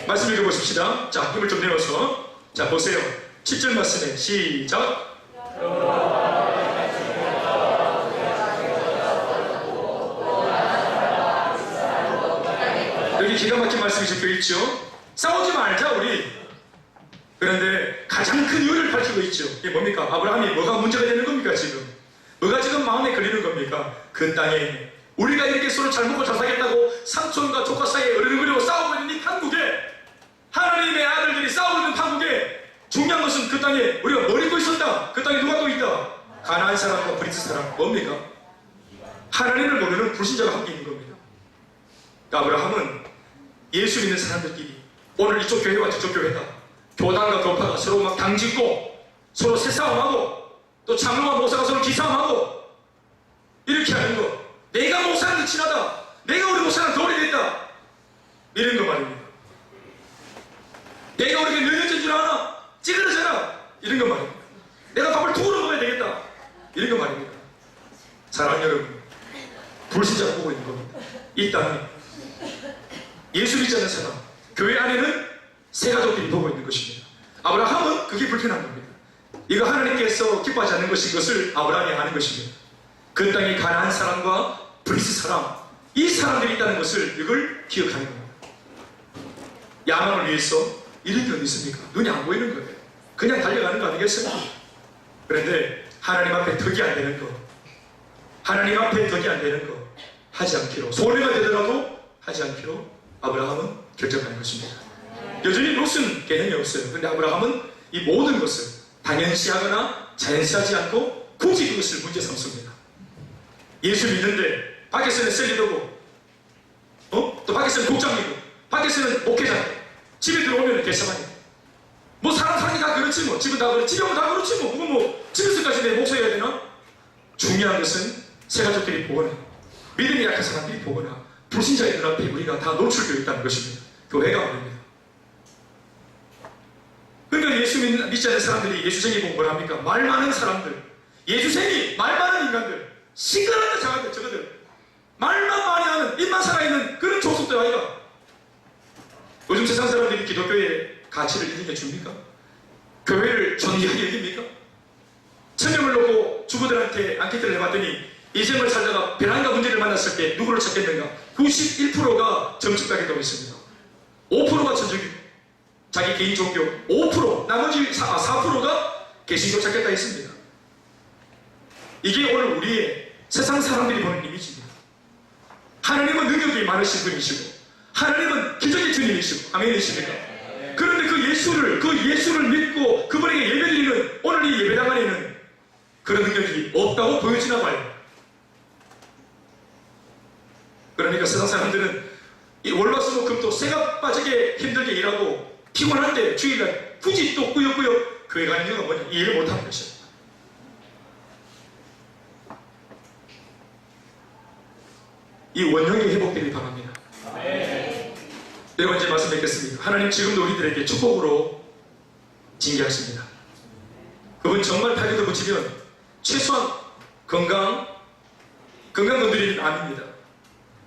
말씀 읽어보십시다. 자, 힘을 좀 내어서 자 보세요. 7절 말씀에 시작. 하나님이 기가 막힌 말씀이 적혀 있죠. 싸우지 말자 우리. 그런데 가장 큰 이유를 밝히고 있죠. 이게 뭡니까? 아브라함이 뭐가 문제가 되는 겁니까 지금? 뭐가 지금 마음에 걸리는 겁니까? 그 땅에 우리가 이렇게 서로 잘 먹고 잘 살겠다고 삼촌과 조카 사이에 어르렁거리고 싸우고 있는 이 판국에, 하나님의 아들들이 싸우고 있는 판국에 중요한 것은 그 땅에 우리가 뭘 입고 있었다. 그 땅에 누가 또 있다. 가나안 사람과 브리스 사람. 뭡니까? 하나님을 모르는 불신자가 함께 있는 겁니다. 아브라함은 예수 믿는 사람들끼리 오늘 이쪽 교회와 저쪽 교회가 교단과 교파가 서로 막 당짓고 서로 새싸움하고 또 장로와 목사가 서로 기싸움하고 이렇게 하는 거, 내가 목사는 친하다, 내가 우리 목사는 더 오래됐다, 이런 거 말입니다. 내가 우리 몇 년째인 줄 아나? 찌그러져라, 이런 거 말입니다. 내가 밥을 두 그릇 먹어야 되겠다, 이런 거 말입니다. 사랑하는 여러분, 불신자가 보고 있는 겁니다. 이 땅에 예수 믿지 않는 사람, 교회 안에는 세 가족들이 보고 있는 것입니다. 아브라함은 그게 불편한 겁니다. 이거 하나님께서 기뻐하지 않는 것인 것을 아브라함이 아는 것입니다. 그 땅에 가나안 사람과 브리스 사람, 이 사람들이 있다는 것을 이걸 기억하는 겁니다. 야망을 위해서 이런 게 어디 있습니까? 눈이 안 보이는 거예요. 그냥 달려가는 거 아니겠어요? 그런데 하나님 앞에 덕이 안 되는 거, 하나님 앞에 덕이 안 되는 거 하지 않기로, 손해가 되더라도 하지 않기로 아브라함은 결정하는 것입니다. 여전히 롯은 개념이 없어요. 그런데 아브라함은 이 모든 것을 당연시하거나 자연시하지 않고 굳이 그것을 문제 삼습니다. 예수 믿는데 밖에서는 셀리더고 또 밖에서는 국장이고 밖에서는 목회자고 집에 들어오면 개사반이고 뭐 사람 사는 게 다 그렇지 뭐, 집은 다 그렇지, 집은 다 그렇지 뭐, 그건 뭐 집에서까지 내 목소리해야 되나? 중요한 것은 새 가족들이 보거나 믿음이 약한 사람들이 보거나 불신자의 눈앞에 우리가 다 노출되어 있다는 것입니다. 교회가 말입니다. 그러니까 예수 믿지 않는 사람들이 예수쟁이 보고 뭘 합니까? 말 많은 사람들, 예수쟁이, 말 많은 인간들, 시끄러운 자가들, 저거들, 말만 많이 하는, 입만 살아있는 그런 조속들 아이가. 요즘 세상 사람들이 기독교의 가치를 인정해 줍니까? 교회를 존귀하게 여깁니까? 1000명을 놓고 주부들한테 앙케이트를 해봤더니 인생을 살다가 배란과 문제를 만났을 때 누구를 찾겠는가? 91%가 점집가겠다고 했습니다. 5%가 천주교, 자기 개인 종교, 5%, 나머지 4%가 개신교 찾겠다 했습니다. 이게 오늘 우리의 세상 사람들이 보는 이미지입니다. 하나님은 능력이 많으신 분이시고 하나님은 기적의 주님이시고, 아멘이십니까? 그런데 그 예수를 믿고 그분에게 예배드리는 오늘 이 예배당 안에는 그런 능력이 없다고 보여지나 봐요. 그러니까 세상 사람들은 이 월화수목금도 새가 빠지게 힘들게 일하고 피곤한데 주일날 굳이 또 꾸역꾸역 교회 가는 이유가 뭐냐? 이해를 못하는 것이에요. 이 원형이 회복되길 바랍니다. 네 번째 말씀 뵙겠습니다. 하나님 지금도 우리들에게 축복으로 징계하십니다. 그분 정말 팔에도 붙이면 최소한 건강 건드리는 암입니다.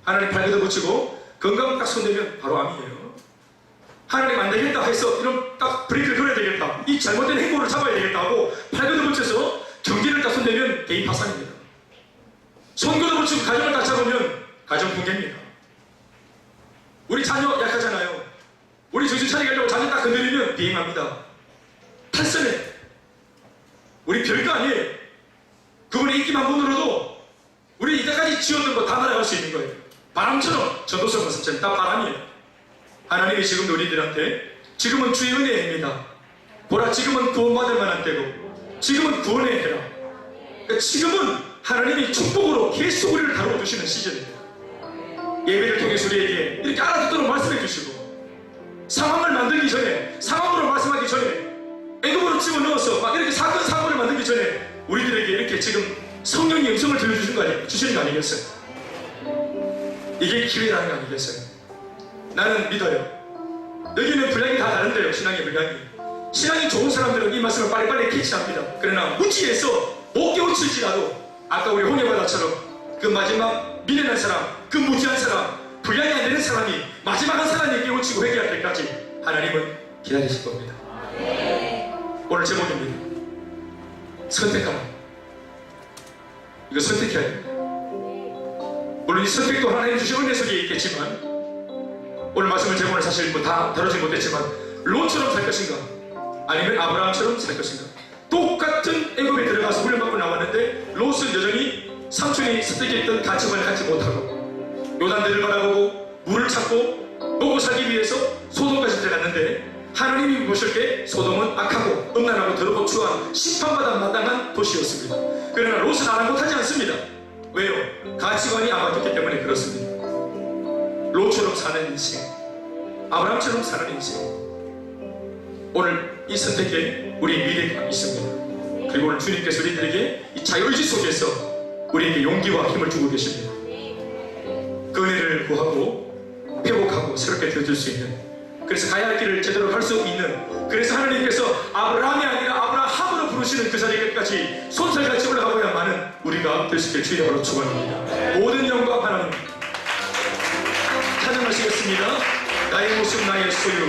하나님 팔에도 붙이고 건강 딱 손대면 바로 암이에요. 하나님 안 되겠다 해서 이런 딱 브레이크를 걸어야 되겠다, 이 잘못된 행보를 잡아야 되겠다 하고 팔에도 붙여서 경기를 딱 손대면 개인 파산입니다. 손거도 붙이고 가정을 딱 잡으면 가정 붕괴입니다. 우리 자녀 약하잖아요. 우리 정신 차리게 하려고 자녀 딱 건드리면 비행합니다. 탈선해. 우리 별거 아니에요. 그분의 인기만 보느라도 우리 이때까지 지었던 거 다 날아갈 수 있는 거예요. 바람처럼, 전도서 말씀처럼 다 바람이에요. 하나님이 지금 우리들한테 지금은 주의 은혜의 해입니다. 보라, 지금은 구원받을 만한 때고 지금은 구원의 해라. 그러니까 지금은 하나님이 축복으로 계속 우리를 다루어 주시는 시즌입니다. 예배를 통해서 우리에게 이렇게 알아듣도록 말씀해 주시고, 상황을 만들기 전에, 상황으로 말씀하기 전에, 애굽으로 집어넣어서 막 이렇게 사건을 만들기 전에 우리들에게 이렇게 지금 성령의 음성을 주시는 거 아니겠어요? 이게 기회라는 거 아니겠어요? 나는 믿어요. 여기는 분량이 다 다른데요. 신앙의 분량이. 신앙이 좋은 사람들은 이 말씀을 빨리빨리 캐치합니다. 그러나 무지해서 못 깨우칠지라도 아까 우리 홍해바다처럼 그 마지막 미련한 사람, 그 무지한 사람, 분량이 안 되는 사람이 마지막 한 사람이 깨우치고 회개할 때까지 하나님은 기다리실 겁니다. 오늘 제목입니다. 선택하라. 이거 선택해야 됩니다. 물론 이 선택도 하나님 주신 은혜 속에 있겠지만 오늘 말씀을 제목을 사실 뭐 다 다루지 못했지만 롯처럼 살 것인가 아니면 아브라함처럼 살 것인가. 똑같은 애굽에 들어가서 훈련받고 나왔는데 롯은 여전히 삼촌이 습득했던 가치관을 갖지 못하고 요단대를 바라보고 물을 찾고 먹고 살기 위해서 소돔까지 들어갔는데 하나님이 보실 때 소돔은 악하고 음란하고 더럽고 추한 심판받아 마땅한 도시였습니다. 그러나 롯은 아랑곳하지 않습니다. 왜요? 가치관이 안 바뀌었기 때문에 그렇습니다. 롯처럼 사는 인생, 아브라함처럼 사는 인생, 오늘 이 선택에 우리 미래가 있습니다. 그리고 오늘 주님께서 우리들에게 이 자유의지 속에서 우리에게 용기와 힘을 주고 계십니다. 그 은혜를 구하고 회복하고 새롭게 되어줄 수 있는, 그래서 가야 할 길을 제대로 할 수 있는, 그래서 하나님께서 아브라함이 아니라 아브라함으로 부르시는 그 자리까지 손살같이 올라가고야만은 우리가 될 수 있게 주의 이름으로 축원합니다. 모든 영광 하나님 찬양하시겠습니다. 나의 모습 나의 소유